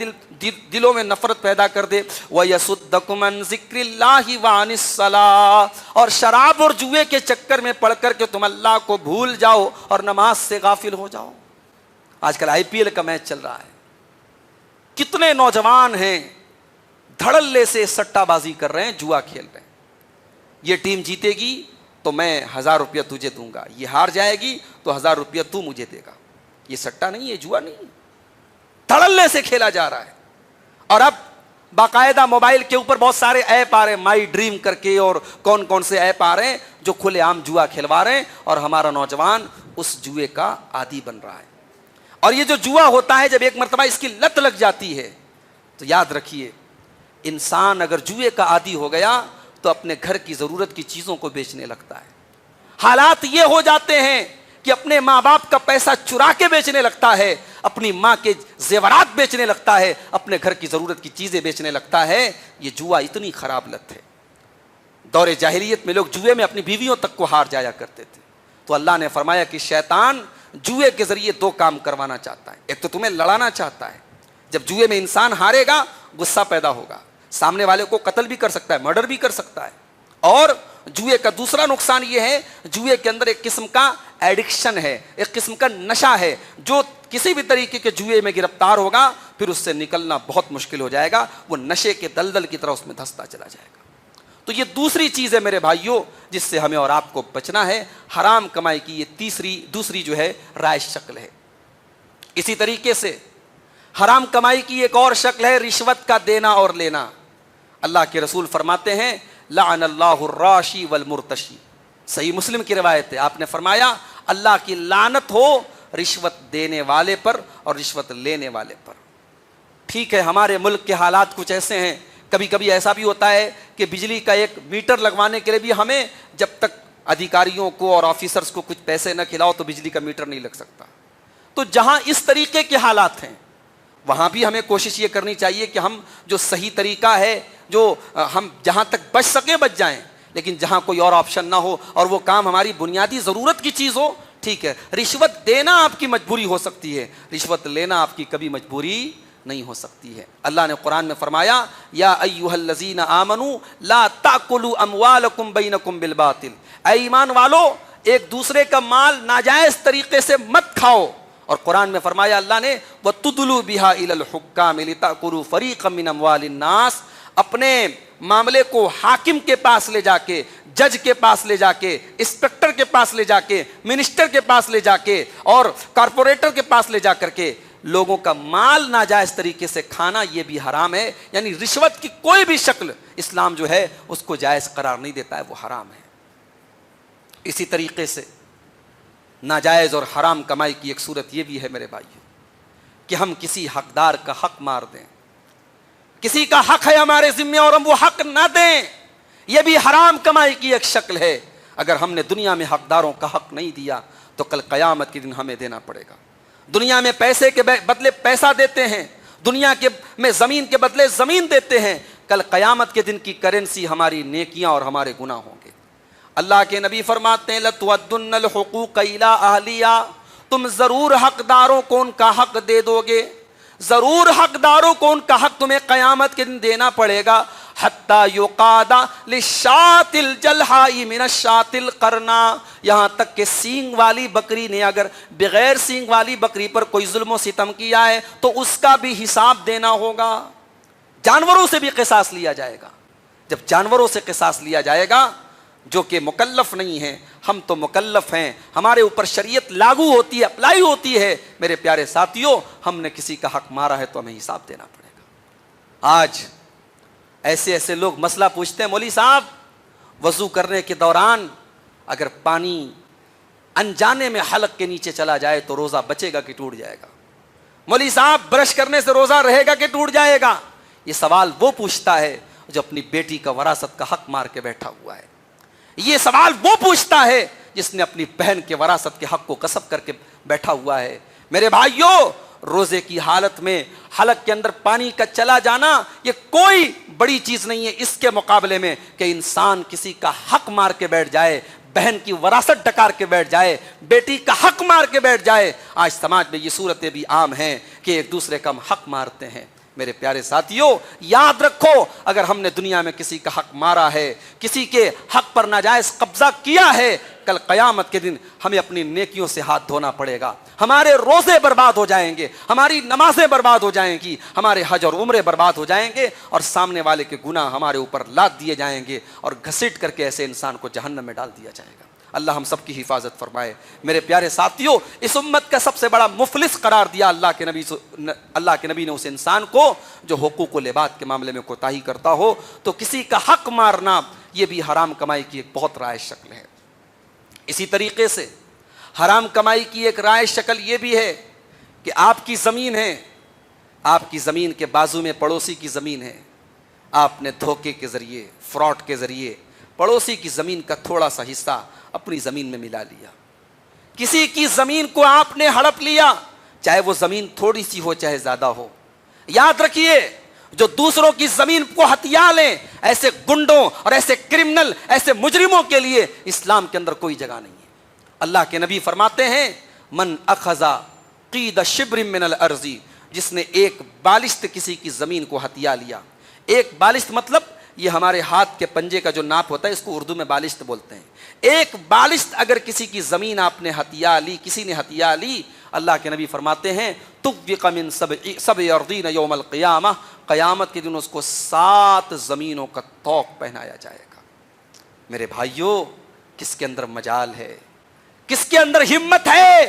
دلوں میں نفرت پیدا کر دے. وَيَصُدَّكُمْ عَنْ ذِكْرِ اللَّهِ وَعَنِ الصَّلَاةِ, اور شراب اور جوئے کے چکر میں پڑھ کر کے تم اللہ کو بھول جاؤ اور نماز سے غافل ہو جاؤ. آج کل IPL کا میچ چل رہا ہے, کتنے نوجوان ہیں دھڑلے سے سٹہ بازی کر رہے ہیں, جوا کھیل رہے ہیں. یہ ٹیم جیتے گی تو میں 1000 روپیہ تجھے دوں گا, یہ ہار جائے گی تو 1000 روپیہ تو مجھے دے گا. یہ سٹہ نہیں ہے, جوا نہیں, دھڑلے سے کھیلا جا رہا ہے. اور اب باقاعدہ موبائل کے اوپر بہت سارے ایپ آ رہے ہیں, مائی ڈریم کر کے, اور کون کون سے ایپ آ رہے ہیں جو کھلے عام جوا کھلوا رہے ہیں, اور ہمارا نوجوان اس جوئے کا عادی بن رہا ہے. اور یہ جو جوا ہوتا ہے, جب ایک مرتبہ اس کی لت لگ جاتی ہے تو یاد رکھیے, انسان اگر جوئے کا عادی ہو گیا تو اپنے گھر کی ضرورت کی چیزوں کو بیچنے لگتا ہے. حالات یہ ہو جاتے ہیں کہ اپنے ماں باپ کا پیسہ چرا کے بیچنے لگتا ہے, اپنی ماں کے زیورات بیچنے لگتا ہے, اپنے گھر کی ضرورت کی چیزیں بیچنے لگتا ہے. یہ جوا اتنی خراب لت ہے. دور جاہلیت میں لوگ جوئے میں اپنی بیویوں تک کو ہار جایا کرتے تھے. تو اللہ نے فرمایا کہ شیطان جوئے کے ذریعے 2 کام کروانا چاہتا ہے. ایک تو تمہیں لڑانا چاہتا ہے, جب جوئے میں انسان ہارے گا غصہ پیدا ہوگا, سامنے والے کو قتل بھی کر سکتا ہے, مرڈر بھی کر سکتا ہے. اور جوئے کا دوسرا نقصان یہ ہے, جوئے کے اندر ایک قسم کا ایڈکشن ہے, ایک قسم کا نشہ ہے, جو کسی بھی طریقے کے جوئے میں گرفتار ہوگا پھر اس سے نکلنا بہت مشکل ہو جائے گا, وہ نشے کے دلدل کی طرح اس میں دھستا چلا جائے گا. تو یہ دوسری چیز ہے میرے بھائیوں جس سے ہمیں اور آپ کو بچنا ہے. حرام کمائی کی یہ دوسری جو ہے رائج شکل ہے. اسی طریقے سے حرام کمائی کی ایک اور شکل ہے رشوت کا دینا اور لینا. اللہ کے رسول فرماتے ہیں لعن اللہ الراشی والمرتشی, صحیح مسلم کی روایت ہے, آپ نے فرمایا اللہ کی لعنت ہو رشوت دینے والے پر اور رشوت لینے والے پر. ٹھیک ہے ہمارے ملک کے حالات کچھ ایسے ہیں، کبھی کبھی ایسا بھی ہوتا ہے کہ بجلی کا ایک میٹر لگوانے کے لیے بھی ہمیں جب تک ادھیکاریوں کو اور آفیسرز کو کچھ پیسے نہ کھلاؤ تو بجلی کا میٹر نہیں لگ سکتا۔ تو جہاں اس طریقے کے حالات ہیں وہاں بھی ہمیں کوشش یہ کرنی چاہیے کہ ہم جو صحیح طریقہ ہے، جو ہم جہاں تک بچ سکیں بچ جائیں، لیکن جہاں کوئی اور آپشن نہ ہو اور وہ کام ہماری بنیادی ضرورت کی چیز ہو، ٹھیک ہے رشوت دینا آپ کی مجبوری ہو سکتی ہے، رشوت لینا آپ کی کبھی مجبوری نہیں ہو سکتی ہے۔ اللہ نے قرآن میں فرمایا یا ایھا الذین آمنوا لا تاکلوا اموالکم بینکم بالباطل، اے ایمان والو ایک دوسرے کا مال ناجائز طریقے سے مت کھاؤ، اور قرآن میں فرمایا اللہ نے وَتُدْلُوا بِهَا إِلَى الْحُكَّامِ لِتَأْكُلُوا فَرِيقًا مِّنْ أَمْوَالِ النَّاسِ، اپنے معاملے کو حاکم کے پاس لے جا کے، جج کے پاس لے جا کے، انسپکٹر کے پاس لے جا کے، منسٹر کے پاس لے جا کے اور کارپوریٹر کے پاس لے جا کر کے لوگوں کا مال ناجائز طریقے سے کھانا یہ بھی حرام ہے۔ یعنی رشوت کی کوئی بھی شکل اسلام جو ہے اس کو جائز قرار نہیں دیتا ہے، وہ حرام ہے۔ اسی طریقے سے ناجائز اور حرام کمائی کی ایک صورت یہ بھی ہے میرے بھائیو کہ ہم کسی حقدار کا حق مار دیں، کسی کا حق ہے ہمارے ذمے اور ہم وہ حق نہ دیں، یہ بھی حرام کمائی کی ایک شکل ہے۔ اگر ہم نے دنیا میں حقداروں کا حق نہیں دیا تو کل قیامت کے دن ہمیں دینا پڑے گا۔ دنیا میں پیسے کے بدلے پیسہ دیتے ہیں، دنیا میں زمین کے بدلے زمین دیتے ہیں، کل قیامت کے دن کی کرنسی ہماری نیکیاں اور ہمارے گناہ ہوں گے۔ اللہ کے نبی فرماتے ہیں لَتُؤَدُّنَّ الْحُقُوقَ إِلَىٰ أَهْلِهَا، تم ضرور حقداروں کو ان کا حق دے دو گے، ضرور حقداروں کو ان کا حق تمہیں قیامت کے دن دینا پڑے گا۔ حَتَّى يُقَادَ لِلشَّاةِ الْجَلْحَاءِ مِنَ الشَّاةِ الْقَرْنَاءِ، یہاں تک کہ سینگ والی بکری نے اگر بغیر سینگ والی بکری پر کوئی ظلم و ستم کیا ہے تو اس کا بھی حساب دینا ہوگا۔ جانوروں سے بھی قصاص لیا جائے گا۔ جب جانوروں سے قصاص لیا جائے گا جو کہ مکلف نہیں ہیں، ہم تو مکلف ہیں، ہمارے اوپر شریعت لاگو ہوتی ہے، اپلائی ہوتی ہے، میرے پیارے ساتھیوں ہم نے کسی کا حق مارا ہے تو ہمیں حساب دینا پڑے گا۔ آج ایسے ایسے لوگ مسئلہ پوچھتے ہیں مولوی صاحب وضو کرنے کے دوران اگر پانی انجانے میں حلق کے نیچے چلا جائے تو روزہ بچے گا کہ ٹوٹ جائے گا؟ مولوی صاحب برش کرنے سے روزہ رہے گا کہ ٹوٹ جائے گا؟ یہ سوال وہ پوچھتا ہے جو اپنی بیٹی کا وراثت کا حق مار کے بیٹھا ہوا ہے۔ یہ سوال وہ پوچھتا ہے جس نے اپنی بہن کے وراثت کے حق کو غصب کر کے بیٹھا ہوا ہے۔ میرے بھائیوں روزے کی حالت میں حلق کے اندر پانی کا چلا جانا یہ کوئی بڑی چیز نہیں ہے اس کے مقابلے میں کہ انسان کسی کا حق مار کے بیٹھ جائے، بہن کی وراثت ڈکار کے بیٹھ جائے، بیٹی کا حق مار کے بیٹھ جائے۔ آج سماج میں یہ صورتیں بھی عام ہیں کہ ایک دوسرے کا ہم حق مارتے ہیں۔ میرے پیارے ساتھیوں یاد رکھو اگر ہم نے دنیا میں کسی کا حق مارا ہے، کسی کے حق پر ناجائز قبضہ کیا ہے، کل قیامت کے دن ہمیں اپنی نیکیوں سے ہاتھ دھونا پڑے گا۔ ہمارے روزے برباد ہو جائیں گے، ہماری نمازیں برباد ہو جائیں گی، ہمارے حج اور عمرے برباد ہو جائیں گے، اور سامنے والے کے گناہ ہمارے اوپر لاد دیے جائیں گے اور گھسیٹ کر کے ایسے انسان کو جہنم میں ڈال دیا جائے گا۔ اللہ ہم سب کی حفاظت فرمائے۔ میرے پیارے ساتھیوں اس امت کا سب سے بڑا مفلس قرار دیا اللہ کے نبی نے اس انسان کو جو حقوق و لباد کے معاملے میں کوتاہی کرتا ہو۔ تو کسی کا حق مارنا یہ بھی حرام کمائی کی ایک بہت رائج شکل ہے۔ اسی طریقے سے حرام کمائی کی ایک رائج شکل یہ بھی ہے کہ آپ کی زمین ہے، آپ کی زمین کے بازو میں پڑوسی کی زمین ہے، آپ نے دھوکے کے ذریعے فراڈ کے ذریعے پڑوسی کی زمین کا تھوڑا سا حصہ اپنی زمین میں ملا لیا۔ کسی کی زمین کو آپ نے ہڑپ لیا، چاہے وہ زمین تھوڑی سی ہو چاہے زیادہ ہو۔ یاد رکھیے جو دوسروں کی زمین کو ہتھیا لیں ایسے گنڈوں اور ایسے کرمنل ایسے مجرموں کے لیے اسلام کے اندر کوئی جگہ نہیں ہے۔ اللہ کے نبی فرماتے ہیں من اخذ قید شبر من الارض، جس نے ایک بالشت کسی کی زمین کو ہتھیا لیا۔ ایک بالشت مطلب یہ ہمارے ہاتھ کے پنجے کا جو ناپ ہوتا ہے اس کو اردو میں بالشت بولتے ہیں۔ ایک بالشت اگر کسی کی زمین آپ نے ہتھیا لی، کسی نے ہتھیا لی، اللہ کے نبی فرماتے ہیں طُوِّقَ مِن سَبْعِ أَرْضِينَ يَوْمَ الْقِيَامَةِ، قیامت کے دن اس کو 7 زمینوں کا طوق پہنایا جائے گا۔ میرے بھائیوں کس کے اندر مجال ہے، کس کے اندر ہمت ہے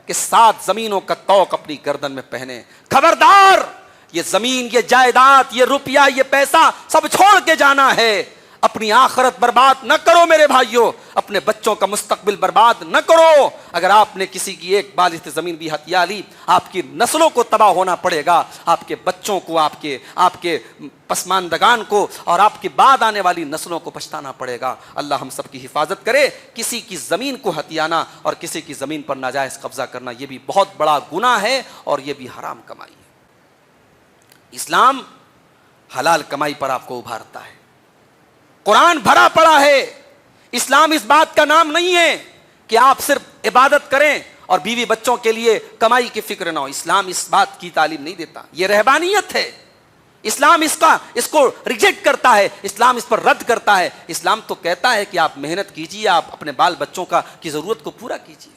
کہ 7 زمینوں کا طوق اپنی گردن میں پہنے؟ خبردار، یہ زمین، یہ جائیداد، یہ روپیہ، یہ پیسہ سب چھوڑ کے جانا ہے۔ اپنی آخرت برباد نہ کرو میرے بھائیوں، اپنے بچوں کا مستقبل برباد نہ کرو۔ اگر آپ نے کسی کی ایک بالشت زمین بھی ہتھیا لی، آپ کی نسلوں کو تباہ ہونا پڑے گا، آپ کے بچوں کو، آپ کے پسماندگان کو اور آپ کے بعد آنے والی نسلوں کو پچھتانا پڑے گا۔ اللہ ہم سب کی حفاظت کرے۔ کسی کی زمین کو ہتھیانا اور کسی کی زمین پر ناجائز قبضہ کرنا یہ بھی بہت بڑا گناہ ہے اور یہ بھی حرام کمائی ہے۔ اسلام حلال کمائی پر آپ کو ابھارتا ہے، قرآن بھرا پڑا ہے۔ اسلام اس بات کا نام نہیں ہے کہ آپ صرف عبادت کریں اور بیوی بچوں کے لیے کمائی کی فکر نہ ہو۔ اسلام اس بات کی تعلیم نہیں دیتا، یہ رہبانیت ہے۔ اسلام اس کو ریجیکٹ کرتا ہے، اسلام اس پر رد کرتا ہے۔ اسلام تو کہتا ہے کہ آپ محنت کیجیے، آپ اپنے بال بچوں کی ضرورت کو پورا کیجیے۔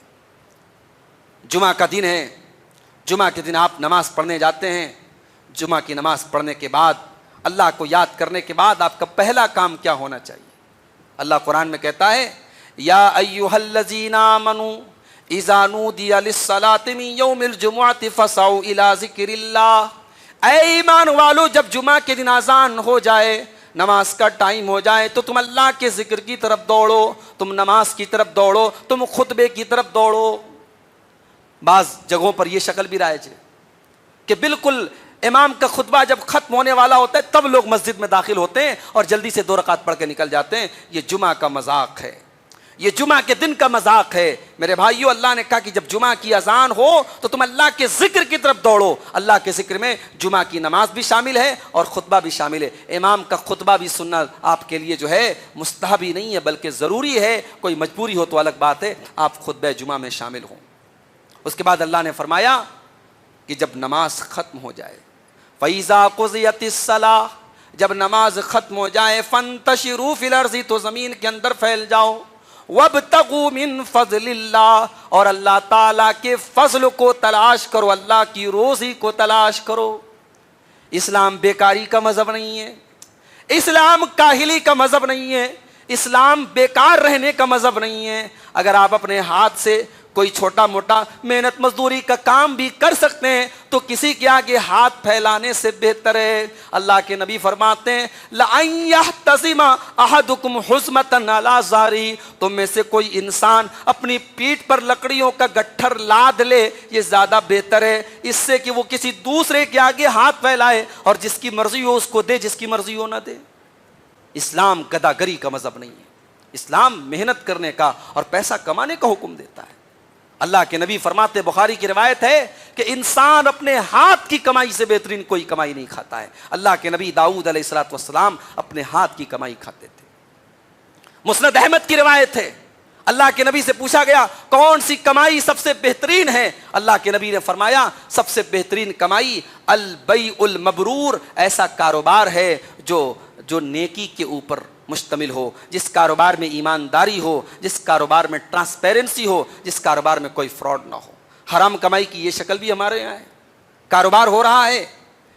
جمعہ کا دن ہے، جمعہ کے دن آپ نماز پڑھنے جاتے ہیں۔ جمعہ کی نماز پڑھنے کے بعد، اللہ کو یاد کرنے کے بعد آپ کا پہلا کام کیا ہونا چاہیے؟ اللہ قرآن میں کہتا ہے یا ایھا الذین آمنوا اذا نودی للصلاۃ من یوم الجمعۃ فاسعوا الی ذکر اللہ۔ اے ایمان والو، جب جمعہ کے دن اذان ہو جائے، نماز کا ٹائم ہو جائے تو تم اللہ کے ذکر کی طرف دوڑو، تم نماز کی طرف دوڑو، تم خطبے کی طرف دوڑو۔ بعض جگہوں پر یہ شکل بھی رائج ہے کہ بالکل امام کا خطبہ جب ختم ہونے والا ہوتا ہے تب لوگ مسجد میں داخل ہوتے ہیں اور جلدی سے 2 رکعت پڑھ کے نکل جاتے ہیں۔ یہ جمعہ کا مذاق ہے، یہ جمعہ کے دن کا مذاق ہے۔ میرے بھائیو، اللہ نے کہا کہ جب جمعہ کی اذان ہو تو تم اللہ کے ذکر کی طرف دوڑو۔ اللہ کے ذکر میں جمعہ کی نماز بھی شامل ہے اور خطبہ بھی شامل ہے۔ امام کا خطبہ بھی سننا آپ کے لیے جو ہے مستحب ہی نہیں ہے بلکہ ضروری ہے۔ کوئی مجبوری ہو تو الگ بات ہے، آپ خطبہ جمعہ میں شامل ہوں۔ اس کے بعد اللہ نے فرمایا کہ جب نماز ختم ہو جائے، فَإِذَا قُضِيَتِ الصَّلَاةُ، جب نماز ختم ہو جائے، فَانتَشِرُوا فِي الْأَرْضِ، تو زمین کے اندر پھیل جاؤ، وَابْتَغُوا مِن فَضْلِ اللَّهِ، اور اللہ تعالیٰ کے فضل کو تلاش کرو، اللہ کی روزی کو تلاش کرو۔ اسلام بیکاری کا مذہب نہیں ہے، اسلام کاہلی کا مذہب نہیں ہے، اسلام بیکار رہنے کا مذہب نہیں ہے۔ اگر آپ اپنے ہاتھ سے کوئی چھوٹا موٹا محنت مزدوری کا کام بھی کر سکتے ہیں تو کسی کے آگے ہاتھ پھیلانے سے بہتر ہے۔ اللہ کے نبی فرماتے ہیں لَأَن يَحْتَسِمَ أَحَدُكُمْ حُزْمَةً عَلَى ظَهْرِهِ، تم میں سے کوئی انسان اپنی پیٹھ پر لکڑیوں کا گٹھر لاد لے، یہ زیادہ بہتر ہے اس سے کہ وہ کسی دوسرے کے آگے ہاتھ پھیلائے اور جس کی مرضی ہو اس کو دے، جس کی مرضی ہو نہ دے۔ اسلام گداگری کا مذہب نہیں ہے، اسلام محنت کرنے کا اور پیسہ کمانے کا حکم دیتا ہے۔ اللہ کے نبی فرماتے، بخاری کی روایت ہے کہ انسان اپنے ہاتھ کی کمائی سے بہترین کوئی کمائی نہیں کھاتا ہے۔ اللہ کے نبی داؤد علیہ السلام اپنے ہاتھ کی کمائی کھاتے تھے۔ مسند احمد کی روایت ہے، اللہ کے نبی سے پوچھا گیا کون سی کمائی سب سے بہترین ہے؟ اللہ کے نبی نے فرمایا سب سے بہترین کمائی البیع المبرور، ایسا کاروبار ہے جو نیکی کے اوپر مشتمل ہو، جس کاروبار میں ایمانداری ہو، جس کاروبار میں ٹرانسپیرنسی ہو، جس کاروبار میں کوئی فراڈ نہ ہو۔ حرام کمائی کی یہ شکل بھی ہمارے یہاں ہے، کاروبار ہو رہا ہے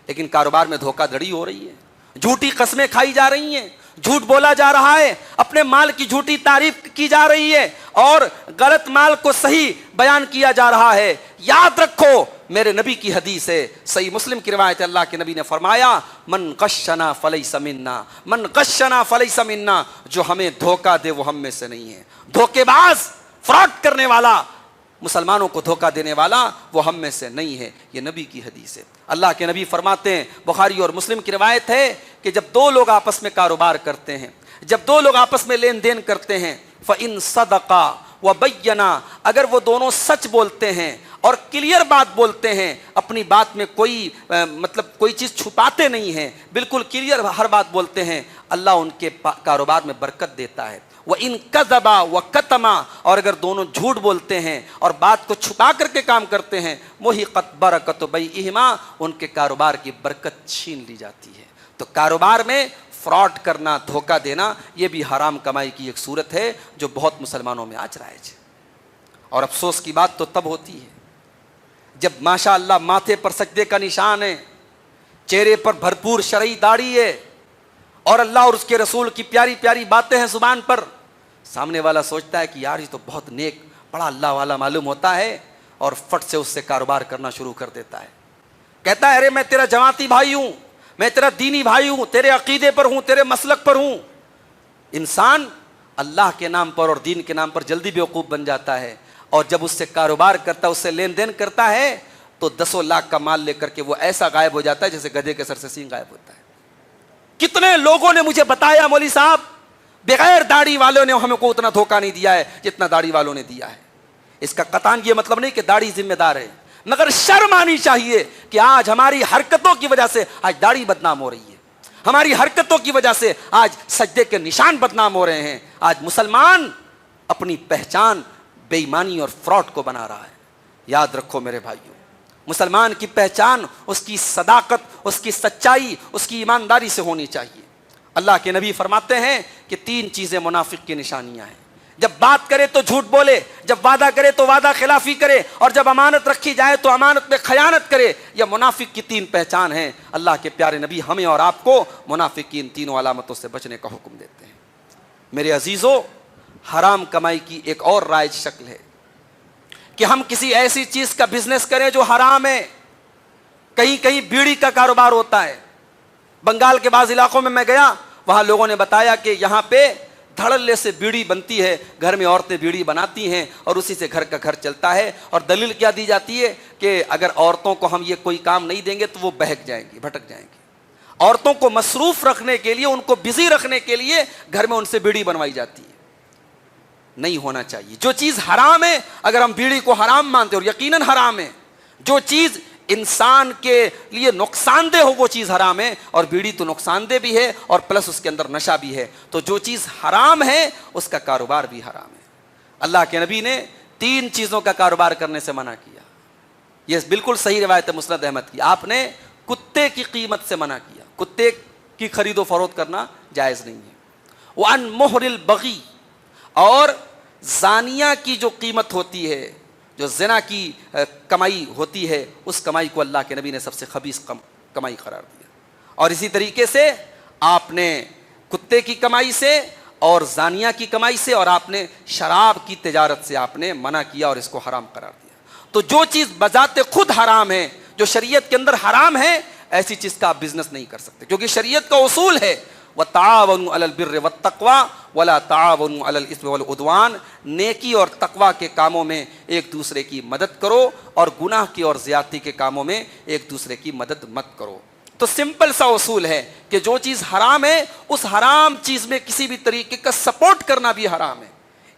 لیکن کاروبار میں دھوکہ دھڑی ہو رہی ہے، جھوٹی قسمیں کھائی جا رہی ہیں، جھوٹ بولا جا رہا ہے، اپنے مال کی جھوٹی تعریف کی جا رہی ہے اور غلط مال کو صحیح بیان کیا جا رہا ہے۔ یاد رکھو، میرے نبی کی حدیث ہے، صحیح مسلم کی روایت ہے، اللہ کے نبی نے فرمایا من غشنا فلیس منا، من غشنا فلیس منا، جو ہمیں دھوکہ دے وہ ہم میں سے نہیں ہے۔ دھوکے باز، فراڈ کرنے والا، مسلمانوں کو دھوکہ دینے والا وہ ہم میں سے نہیں ہے، یہ نبی کی حدیث ہے۔ اللہ کے نبی فرماتے ہیں، بخاری اور مسلم کی روایت ہے کہ جب 2 لوگ آپس میں کاروبار کرتے ہیں، جب 2 لوگ آپس میں لین دین کرتے ہیں، فَإِن صَدَقَا وَبَيَّنَا، اگر وہ دونوں سچ بولتے ہیں اور کلیئر بات بولتے ہیں، اپنی بات میں کوئی چیز چھپاتے نہیں ہیں، بالکل کلیئر ہر بات بولتے ہیں، اللہ ان کے کاروبار میں برکت دیتا ہے۔ وَإِن كَذَبَا وَكَتَمَا، اور اگر دونوں جھوٹ بولتے ہیں اور بات کو چھپا کر کے کام کرتے ہیں، مُحِقَتْ بَرَكَتُ بَيْعِهِمَا، ان کے کاروبار کی برکت چھین لی جاتی ہے۔ تو کاروبار میں فراڈ کرنا، دھوکہ دینا، یہ بھی حرام کمائی کی ایک صورت ہے جو بہت مسلمانوں میں آج رائج ہے۔ اور افسوس کی بات تو تب ہوتی ہے جب ماشاء اللہ ماتھے پر سجدے کا نشان ہے، چہرے پر بھرپور شرعی داڑھی ہے اور اللہ اور اس کے رسول کی پیاری پیاری باتیں ہیں زبان پر، سامنے والا سوچتا ہے کہ یار یہ تو بہت نیک، بڑا اللہ والا معلوم ہوتا ہے، اور فٹ سے اس سے کاروبار کرنا شروع کر دیتا ہے۔ کہتا ہے ارے میں تیرا جماعتی بھائی ہوں، میں تیرا دینی بھائی ہوں، تیرے عقیدے پر ہوں، تیرے مسلک پر ہوں، انسان اللہ کے نام پر اور دین کے نام پر جلدی بیوقوف بن جاتا ہے، اور جب اس سے کاروبار کرتا ہے، اس سے لین دین کرتا ہے، تو 10 لاکھ کا مال لے کر کے وہ ایسا غائب ہو جاتا ہے جیسے گدھے کے سر سے سینگ غائب ہوتا ہے۔ کتنے لوگوں نے مجھے بتایا مولوی صاحب بغیر داڑھی والوں نے ہمیں کو اتنا دھوکہ نہیں دیا ہے جتنا داڑھی والوں نے دیا ہے۔ اس کا قطعاً یہ مطلب نہیں کہ داڑھی ذمہ دار ہے، مگر شرم آنی چاہیے کہ آج ہماری حرکتوں کی وجہ سے آج داڑھی بدنام ہو رہی ہے، ہماری حرکتوں کی وجہ سے آج سجدے کے نشان بدنام ہو رہے ہیں۔ آج مسلمان اپنی پہچان بے ایمانی اور فراڈ کو بنا رہا ہے۔ یاد رکھو میرے بھائیوں، مسلمان کی پہچان اس کی صداقت، اس کی سچائی، اس کی ایمانداری سے ہونی چاہیے۔ اللہ کے نبی فرماتے ہیں کہ 3 چیزیں منافق کی نشانیاں ہیں، جب بات کرے تو جھوٹ بولے، جب وعدہ کرے تو وعدہ خلافی کرے، اور جب امانت رکھی جائے تو امانت میں خیانت کرے۔ یہ منافق کی 3 پہچان ہیں۔ اللہ کے پیارے نبی ہمیں اور آپ کو منافق کی ان 3 علامتوں سے بچنے کا حکم دیتے ہیں۔ میرے عزیزو، حرام کمائی کی ایک اور رائج شکل ہے کہ ہم کسی ایسی چیز کا بزنس کریں جو حرام ہے۔ کہیں کہیں بیڑی کا کاروبار ہوتا ہے۔ بنگال کے بعض علاقوں میں گیا، وہاں لوگوں نے بتایا کہ یہاں پہ دھڑلے سے بیڑی بنتی ہے، گھر میں عورتیں بیڑی بناتی ہیں اور اسی سے گھر کا گھر چلتا ہے، اور دلیل کیا دی جاتی ہے کہ اگر عورتوں کو ہم یہ کوئی کام نہیں دیں گے تو وہ بہک جائیں گی، بھٹک جائیں گی۔ عورتوں کو مصروف رکھنے کے لیے، ان کو بزی رکھنے کے لیے گھر میں ان سے بیڑی بنوائی جاتی ہے۔ نہیں ہونا چاہیے۔ جو چیز حرام ہے، اگر ہم بیڑی کو حرام مانتے اور یقیناً حرام ہے، جو چیز انسان کے لیے نقصان دہ ہو وہ چیز حرام ہے، اور بیڑی تو نقصان دہ بھی ہے اور پلس اس کے اندر نشہ بھی ہے، تو جو چیز حرام ہے اس کا کاروبار بھی حرام ہے۔ اللہ کے نبی نے 3 چیزوں کا کاروبار کرنے سے منع کیا۔ یہ بالکل صحیح روایت ہے مسند احمد کی۔ آپ نے کتے کی قیمت سے منع کیا، کتے کی خرید و فروخت کرنا جائز نہیں ہے۔ وَأَن مُحْرِ الْبَغِي، اور زانیہ کی جو قیمت ہوتی ہے، جو زنا کی کمائی ہوتی ہے، اس کمائی کو اللہ کے نبی نے سب سے خبیث کمائی قرار دیا۔ اور اسی طریقے سے آپ نے کتے کی کمائی سے اور زانیہ کی کمائی سے، اور آپ نے شراب کی تجارت سے آپ نے منع کیا اور اس کو حرام قرار دیا۔ تو جو چیز بذات خود حرام ہے، جو شریعت کے اندر حرام ہے، ایسی چیز کا آپ بزنس نہیں کر سکتے، کیونکہ شریعت کا اصول ہے وَتَعَاوَنُوا عَلَى الْبِرِّ وَالتَّقْوَى وَلَا تَعَاوَنُوا عَلَى الْإِثْمِ وَالْعُدْوَانِ، نیکی اور تقوی کے کاموں میں ایک دوسرے کی مدد کرو، اور گناہ کی اور زیادتی کے کاموں میں ایک دوسرے کی مدد مت کرو۔ تو سمپل سا اصول ہے کہ جو چیز حرام ہے، اس حرام چیز میں کسی بھی طریقے کا سپورٹ کرنا بھی حرام ہے۔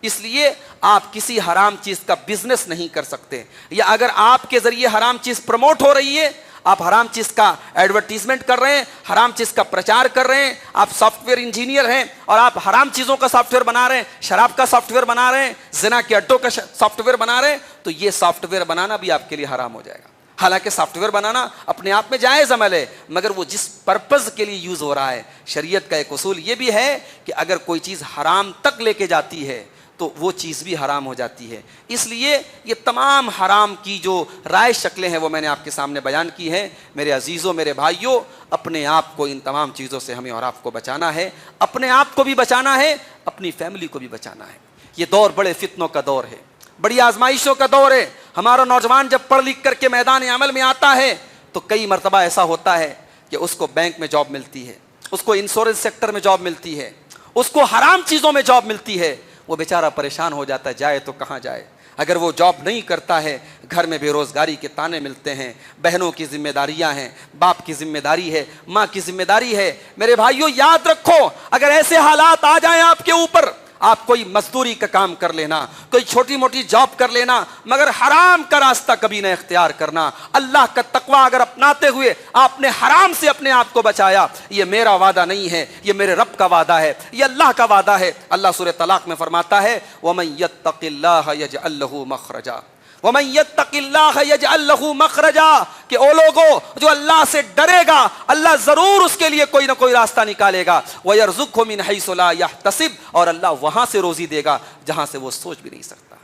اس لیے آپ کسی حرام چیز کا بزنس نہیں کر سکتے، یا اگر آپ کے ذریعے حرام چیز پروموٹ ہو رہی ہے، آپ حرام چیز کا ایڈورٹیزمنٹ کر رہے ہیں، حرام چیز کا پرچار کر رہے ہیں، آپ سافٹ ویئر انجینئر ہیں اور آپ حرام چیزوں کا سافٹ ویئر بنا رہے ہیں، شراب کا سافٹ ویئر بنا رہے ہیں، زنا کے اڈوں کا سافٹ ویئر بنا رہے ہیں، تو یہ سافٹ ویئر بنانا بھی آپ کے لیے حرام ہو جائے گا۔ حالانکہ سافٹ ویئر بنانا اپنے آپ میں جائز عمل ہے، مگر وہ جس پرپز کے لیے یوز ہو رہا ہے، شریعت کا ایک اصول یہ بھی ہے کہ اگر کوئی چیز حرام تک لے کے جاتی ہے تو وہ چیز بھی حرام ہو جاتی ہے۔ اس لیے یہ تمام حرام کی جو رائج شکلیں ہیں وہ میں نے آپ کے سامنے بیان کی ہیں۔ میرے عزیزوں، میرے بھائیوں، اپنے آپ کو ان تمام چیزوں سے ہمیں اور آپ کو بچانا ہے، اپنے آپ کو بھی بچانا ہے، اپنی فیملی کو بھی بچانا ہے۔ یہ دور بڑے فتنوں کا دور ہے، بڑی آزمائشوں کا دور ہے۔ ہمارا نوجوان جب پڑھ لکھ کر کے میدان عمل میں آتا ہے تو کئی مرتبہ ایسا ہوتا ہے کہ اس کو بینک میں جاب ملتی ہے، اس کو انشورنس سیکٹر میں جاب ملتی ہے، اس کو حرام چیزوں میں جاب ملتی ہے، وہ بیچارہ پریشان ہو جاتا ہے، جائے تو کہاں جائے۔ اگر وہ جاب نہیں کرتا ہے، گھر میں بے روزگاری کے تانے ملتے ہیں، بہنوں کی ذمہ داریاں ہیں، باپ کی ذمہ داری ہے، ماں کی ذمہ داری ہے۔ میرے بھائیوں یاد رکھو، اگر ایسے حالات آ جائیں آپ کے اوپر، آپ کوئی مزدوری کا کام کر لینا، کوئی چھوٹی موٹی جاب کر لینا، مگر حرام کا راستہ کبھی نہ اختیار کرنا۔ اللہ کا تقوی اگر اپناتے ہوئے آپ نے حرام سے اپنے آپ کو بچایا، یہ میرا وعدہ نہیں ہے، یہ میرے رب کا وعدہ ہے، یہ اللہ کا وعدہ ہے۔ اللہ سورہ طلاق میں فرماتا ہے وَمَن يَتَّقِ اللَّهَ يَجْعَل لَّهُ مَخْرَجًا وَمَن يَتَّقِ اللَّهَ يَجْعَل لَّهُ مَخْرَجًا، کہ او لوگو جو اللہ سے ڈرے گا، اللہ ضرور اس کے لیے کوئی نہ کوئی راستہ نکالے گا۔ وَيَرْزُقْهُ مِنْ حَيْثُ لَا يَحْتَسِبُ، اور اللہ وہاں سے روزی دے گا جہاں سے وہ سوچ بھی نہیں سکتا۔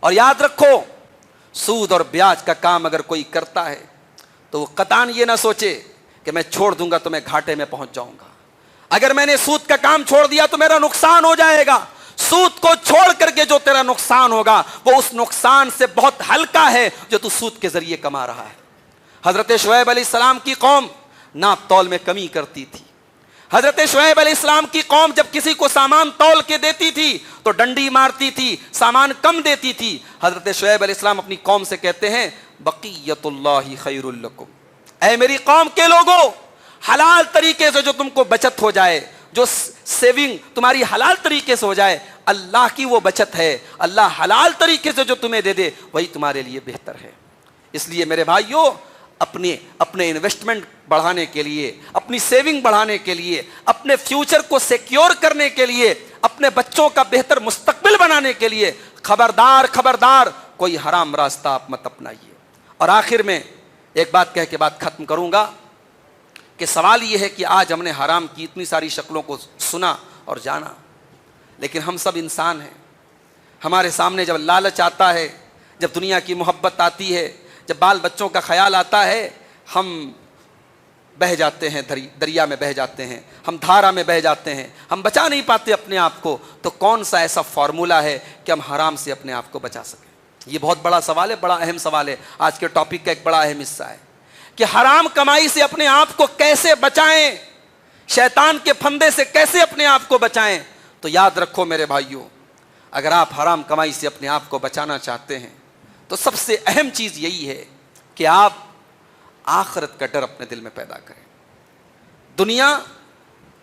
اور یاد رکھو، سود اور بیاج کا کام اگر کوئی کرتا ہے تو وہ قطعاً یہ نہ سوچے کہ میں چھوڑ دوں گا تو میں گھاٹے میں پہنچ جاؤں گا، اگر میں نے سود کا کام چھوڑ دیا تو میرا نقصان ہو جائے گا۔ سود کو چھوڑ کر کے جو تیرا نقصان ہوگا وہ اس نقصان سے بہت ہلکا ہے جو تو سود کے ذریعے کما رہا ہے۔ حضرت شعیب علیہ السلام کی قوم ناپ تول میں کمی کرتی تھی، حضرت شعیب علیہ السلام کی قوم جب کسی کو سامان تول کے دیتی تھی تو ڈنڈی مارتی تھی، سامان کم دیتی تھی۔ حضرت شعیب علیہ السلام اپنی قوم سے کہتے ہیں بقیت اللہ خیر لکم، اے میری قوم کے لوگوں، حلال طریقے سے جو تم کو بچت ہو جائے، جو سیونگ تمہاری حلال طریقے سے ہو جائے، اللہ کی وہ بچت ہے، اللہ حلال طریقے سے جو تمہیں دے دے وہی تمہارے لیے بہتر ہے۔ اس لیے میرے بھائیوں، اپنے انویسٹمنٹ بڑھانے کے لیے، اپنی سیونگ بڑھانے کے لیے، اپنے فیوچر کو سیکیور کرنے کے لیے، اپنے بچوں کا بہتر مستقبل بنانے کے لیے خبردار خبردار کوئی حرام راستہ آپ مت اپنائیے۔ اور آخر میں ایک بات کہہ کے بات ختم کروں گا کہ سوال یہ ہے کہ آج ہم نے حرام کی اتنی ساری شکلوں کو سنا اور جانا، لیکن ہم سب انسان ہیں۔ ہمارے سامنے جب لالچ آتا ہے، جب دنیا کی محبت آتی ہے، جب بال بچوں کا خیال آتا ہے، ہم بہہ جاتے ہیں، دریا میں بہہ جاتے ہیں، ہم دھارا میں بہہ جاتے ہیں، ہم بچا نہیں پاتے اپنے آپ کو۔ تو کون سا ایسا فارمولا ہے کہ ہم حرام سے اپنے آپ کو بچا سکیں؟ یہ بہت بڑا سوال ہے، بڑا اہم سوال ہے، آج کے ٹاپک کا ایک بڑا اہم حصہ ہے کہ حرام کمائی سے اپنے آپ کو کیسے بچائیں، شیطان کے پھندے سے کیسے اپنے آپ کو بچائیں۔ تو یاد رکھو میرے بھائیوں، اگر آپ حرام کمائی سے اپنے آپ کو بچانا چاہتے ہیں تو سب سے اہم چیز یہی ہے کہ آپ آخرت کا ڈر اپنے دل میں پیدا کریں۔ دنیا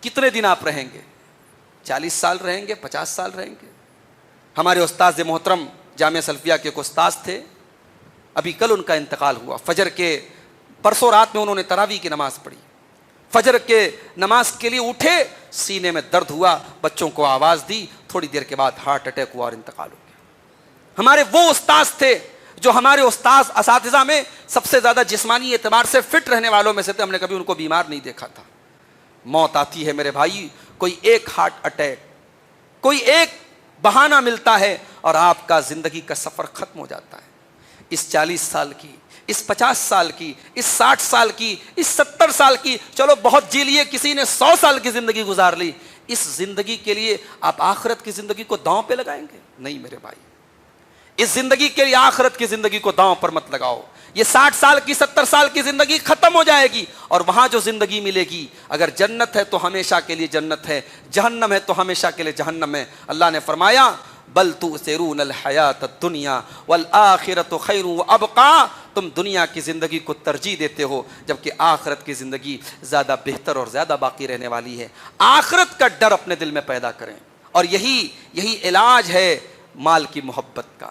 کتنے دن آپ رہیں گے؟ 40 سال رہیں گے، 50 سال رہیں گے؟ ہمارے استاذ محترم جامعہ سلفیہ کے ایک استاذ تھے، ابھی کل ان کا انتقال ہوا۔ فجر کے پرسوں رات میں انہوں نے تراویح کی نماز پڑھی، فجر کے نماز کے لیے اٹھے، سینے میں درد ہوا، بچوں کو آواز دی، تھوڑی دیر کے بعد ہارٹ اٹیک ہوا اور انتقال ہو گیا۔ ہمارے وہ استاذ تھے جو ہمارے استاذ اساتذہ میں سب سے زیادہ جسمانی اعتبار سے فٹ رہنے والوں میں سے تھے، ہم نے کبھی ان کو بیمار نہیں دیکھا تھا۔ موت آتی ہے میرے بھائی، کوئی ایک ہارٹ اٹیک، کوئی ایک بہانہ ملتا ہے اور آپ کا زندگی کا سفر ختم ہو جاتا ہے۔ اس 40 سال کی، اس 50 سال کی، اس 60 سال کی، اس 70 سال کی، چلو بہت جی لیے، کسی نے 100 سال کی زندگی گزار لی، اس زندگی کے لیے آپ آخرت کی زندگی کو داؤں پہ لگائیں گے؟ نہیں میرے بھائی، اس زندگی کے لیے آخرت کی زندگی کو داؤں پر مت لگاؤ۔ یہ 60 سال کی، 70 سال کی زندگی ختم ہو جائے گی، اور وہاں جو زندگی ملے گی، اگر جنت ہے تو ہمیشہ کے لیے جنت ہے، جہنم ہے تو ہمیشہ کے لیے جہنم ہے۔ اللہ نے فرمایا بل تؤثرون الحیات الدنیا والآخرۃ خیر وابقی، تم دنیا کی زندگی کو ترجیح دیتے ہو جبکہ آخرت کی زندگی زیادہ بہتر اور زیادہ باقی رہنے والی ہے۔ آخرت کا ڈر اپنے دل میں پیدا کریں، اور یہی علاج ہے مال کی محبت کا،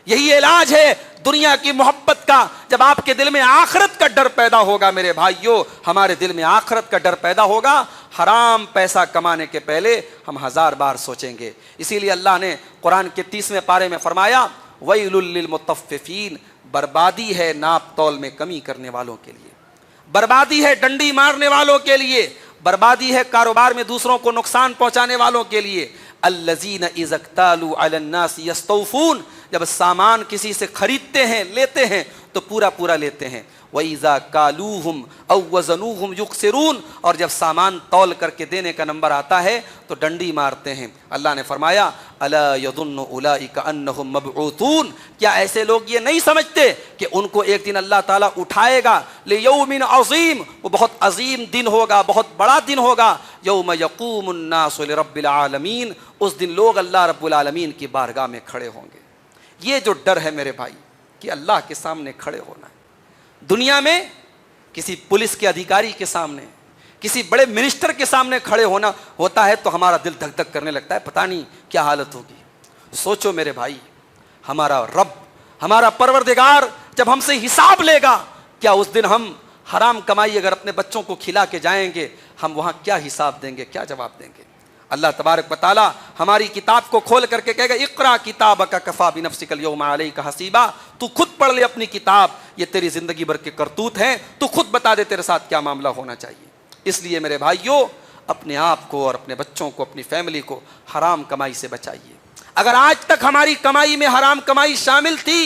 یہی علاج ہے دنیا کی محبت کا۔ جب آپ کے دل میں آخرت کا ڈر پیدا ہوگا میرے بھائیوں، ہمارے دل میں آخرت کا ڈر پیدا ہوگا، حرام پیسہ کمانے کے پہلے ہم 1000 بار سوچیں گے۔ اسی لیے اللہ نے قرآن کے 30ویں پارے میں فرمایا وَيْلٌ لِّلْمُطَفِّفِينَ، بربادی ہے ناپ تول میں کمی کرنے والوں کے لیے، بربادی ہے ڈنڈی مارنے والوں کے لیے، بربادی ہے کاروبار میں دوسروں کو نقصان پہنچانے والوں کے لیے۔ الذین اذا اکتالوا علی الناس یستوفون، جب سامان کسی سے خریدتے ہیں، لیتے ہیں تو پورا پورا لیتے ہیں۔ وَإِذَا كَالُوهُمْ أَوْ وَزَنُوهُمْ يُخْسِرُونَ، اور جب سامان تول کر کے دینے کا نمبر آتا ہے تو ڈنڈی مارتے ہیں۔ اللہ نے فرمایا أَلَا يَظُنُّ أُولَٰئِكَ أَنَّهُمْ مَبْعُوثُونَ، کیا ایسے لوگ یہ نہیں سمجھتے کہ ان کو ایک دن اللہ تعالیٰ اٹھائے گا؟ لِيَوْمٍ عَظِيمٍ، وہ بہت عظیم دن ہوگا، بہت بڑا دن ہوگا۔ يَوْمَ يَقُومُ النَّاسُ لِرَبِّ الْعَالَمِينَ، اس دن لوگ اللہ رب العالمین کی بارگاہ میں کھڑے ہوں گے۔ یہ جو ڈر ہے میرے بھائی کہ اللہ کے سامنے کھڑے ہونا ہے، دنیا میں کسی پولیس کے ادھیکاری کے سامنے، کسی بڑے منسٹر کے سامنے کھڑے ہونا ہوتا ہے تو ہمارا دل دھک دھک کرنے لگتا ہے، پتہ نہیں کیا حالت ہوگی۔ سوچو میرے بھائی، ہمارا رب، ہمارا پروردگار جب ہم سے حساب لے گا، کیا اس دن ہم حرام کمائی اگر اپنے بچوں کو کھلا کے جائیں گے، ہم وہاں کیا حساب دیں گے، کیا جواب دیں گے؟ اللہ تبارک و تعالی ہماری کتاب کو کھول کر کے کہے گا اقرا کتابک کفی بنفسک اليوم علیک حسیبا، تو خود پڑھ لے اپنی کتاب، یہ تیری زندگی بھر کے کرتوت ہیں، تو خود بتا دے تیرے ساتھ کیا معاملہ ہونا چاہیے۔ اس لیے میرے بھائیوں، اپنے آپ کو اور اپنے بچوں کو، اپنی فیملی کو حرام کمائی سے بچائیے۔ اگر آج تک ہماری کمائی میں حرام کمائی شامل تھی،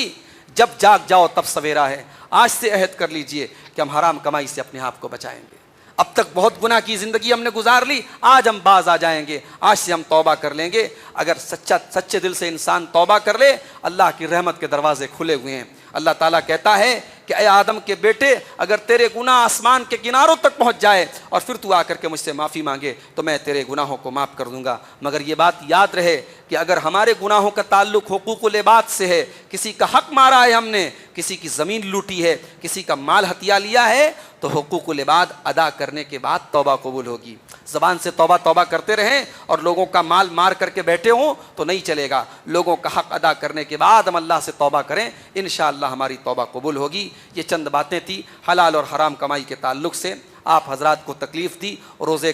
جب جاگ جاؤ تب سویرا ہے، آج سے عہد کر لیجئے کہ ہم حرام کمائی سے اپنے آپ کو بچائیں گے۔ اب تک بہت گناہ کی زندگی ہم نے گزار لی، آج ہم باز آ جائیں گے، آج سے ہم توبہ کر لیں گے۔ اگر سچے دل سے انسان توبہ کر لے، اللہ کی رحمت کے دروازے کھلے ہوئے ہیں۔ اللہ تعالیٰ کہتا ہے کہ اے آدم کے بیٹے اگر تیرے گناہ آسمان کے کناروں تک پہنچ جائے اور پھر تو آ کر کے مجھ سے معافی مانگے تو میں تیرے گناہوں کو معاف کر دوں گا، مگر یہ بات یاد رہے کہ اگر ہمارے گناہوں کا تعلق حقوق العباد سے ہے، کسی کا حق مارا ہے ہم نے، کسی کی زمین لوٹی ہے، کسی کا مال ہتھیا لیا ہے، تو حقوق العباد ادا کرنے کے بعد توبہ قبول ہوگی۔ زبان سے توبہ توبہ کرتے رہیں اور لوگوں کا مال مار کر کے بیٹھے ہوں تو نہیں چلے گا، لوگوں کا حق ادا کرنے کے بعد ہم اللہ سے توبہ کریں، انشاءاللہ ہماری توبہ قبول ہوگی۔ یہ چند باتیں تھی حلال اور حرام کمائی کے تعلق سے۔ آپ حضرات کو تکلیف تھی، روزے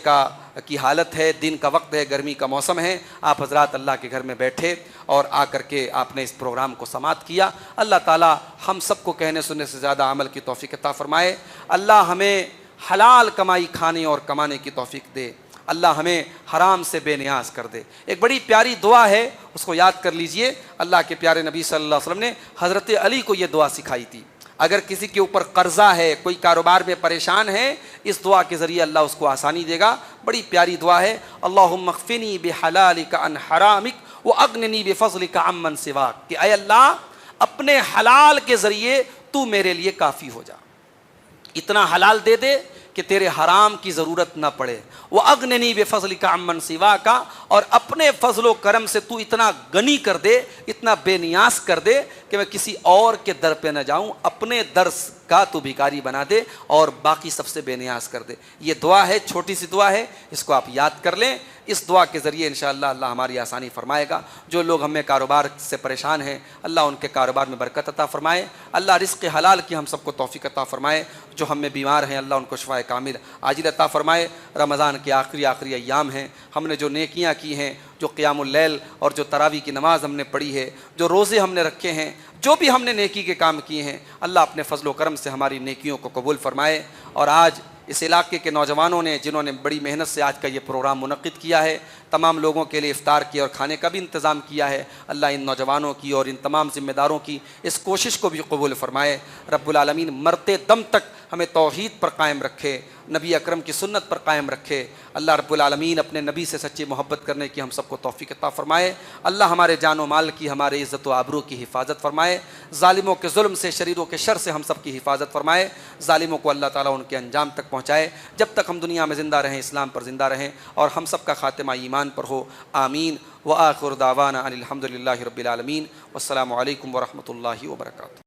کی حالت ہے، دن کا وقت ہے، گرمی کا موسم ہے، آپ حضرات اللہ کے گھر میں بیٹھے اور آ کر کے آپ نے اس پروگرام کو سماعت کیا۔ اللہ تعالی ہم سب کو کہنے سننے سے زیادہ عمل کی توفیق عطا فرمائے۔ اللہ ہمیں حلال کمائی کھانے اور کمانے کی توفیق دے، اللہ ہمیں حرام سے بے نیاز کر دے۔ ایک بڑی پیاری دعا ہے، اس کو یاد کر لیجئے۔ اللہ کے پیارے نبی صلی اللہ علیہ وسلم نے حضرت علی کو یہ دعا سکھائی تھی۔ اگر کسی کے اوپر قرضہ ہے، کوئی کاروبار میں پریشان ہے، اس دعا کے ذریعے اللہ اس کو آسانی دے گا۔ بڑی پیاری دعا ہے، اللہم اکفنی بحلالک عن حرامک واغننی بفضلک عمن سواک، کہ اے اللہ اپنے حلال کے ذریعے تو میرے لیے کافی ہو جا، اتنا حلال دے دے کہ تیرے حرام کی ضرورت نہ پڑے۔ وَأَغْنِنِي بِفَضْلِكَ عَمَّنْ سِوَاكَ، اور اپنے فضل و کرم سے تو اتنا غنی کر دے، اتنا بے نیاز کر دے کہ میں کسی اور کے در پہ نہ جاؤں، اپنے در کا تو بھکاری بنا دے اور باقی سب سے بے نیاز کر دے۔ یہ دعا ہے، چھوٹی سی دعا ہے، اس کو آپ یاد کر لیں۔ اس دعا کے ذریعے انشاءاللہ اللہ ہماری آسانی فرمائے گا۔ جو لوگ ہمیں کاروبار سے پریشان ہیں، اللہ ان کے کاروبار میں برکت عطا فرمائے، اللہ رزق حلال کی ہم سب کو توفیق عطا فرمائے۔ جو ہم میں بیمار ہیں اللہ ان کو شفائے کامل عاجل عطا فرمائے۔ رمضان کے آخری ایام ہیں، ہم نے جو نیکیاں کی ہیں، جو قیام اللیل اور جو تراویح کی نماز ہم نے پڑھی ہے، جو روزے ہم نے رکھے ہیں، جو بھی ہم نے نیکی کے کام کیے ہیں، اللہ اپنے فضل و کرم سے ہماری نیکیوں کو قبول فرمائے۔ اور آج اس علاقے کے نوجوانوں نے جنہوں نے بڑی محنت سے آج کا یہ پروگرام منعقد کیا ہے، تمام لوگوں کے لیے افطار کی اور کھانے کا بھی انتظام کیا ہے، اللہ ان نوجوانوں کی اور ان تمام ذمہ داروں کی اس کوشش کو بھی قبول فرمائے۔ رب العالمین مرتے دم تک ہمیں توحید پر قائم رکھے، نبی اکرم کی سنت پر قائم رکھے۔ اللہ رب العالمین اپنے نبی سے سچی محبت کرنے کی ہم سب کو توفیق عطا فرمائے۔ اللہ ہمارے جان و مال کی، ہمارے عزت و آبرو کی حفاظت فرمائے، ظالموں کے ظلم سے، شریروں کے شر سے ہم سب کی حفاظت فرمائے۔ ظالموں کو اللہ تعالیٰ ان کے انجام تک پہنچائے۔ جب تک ہم دنیا میں زندہ رہیں اسلام پر زندہ رہیں اور ہم سب کا خاتمہ ایمان پر ہو، آمین۔ وآخر دعوانا ان الحمد للہ رب العالمین، والسلام علیکم ورحمۃ اللہ وبرکاتہ۔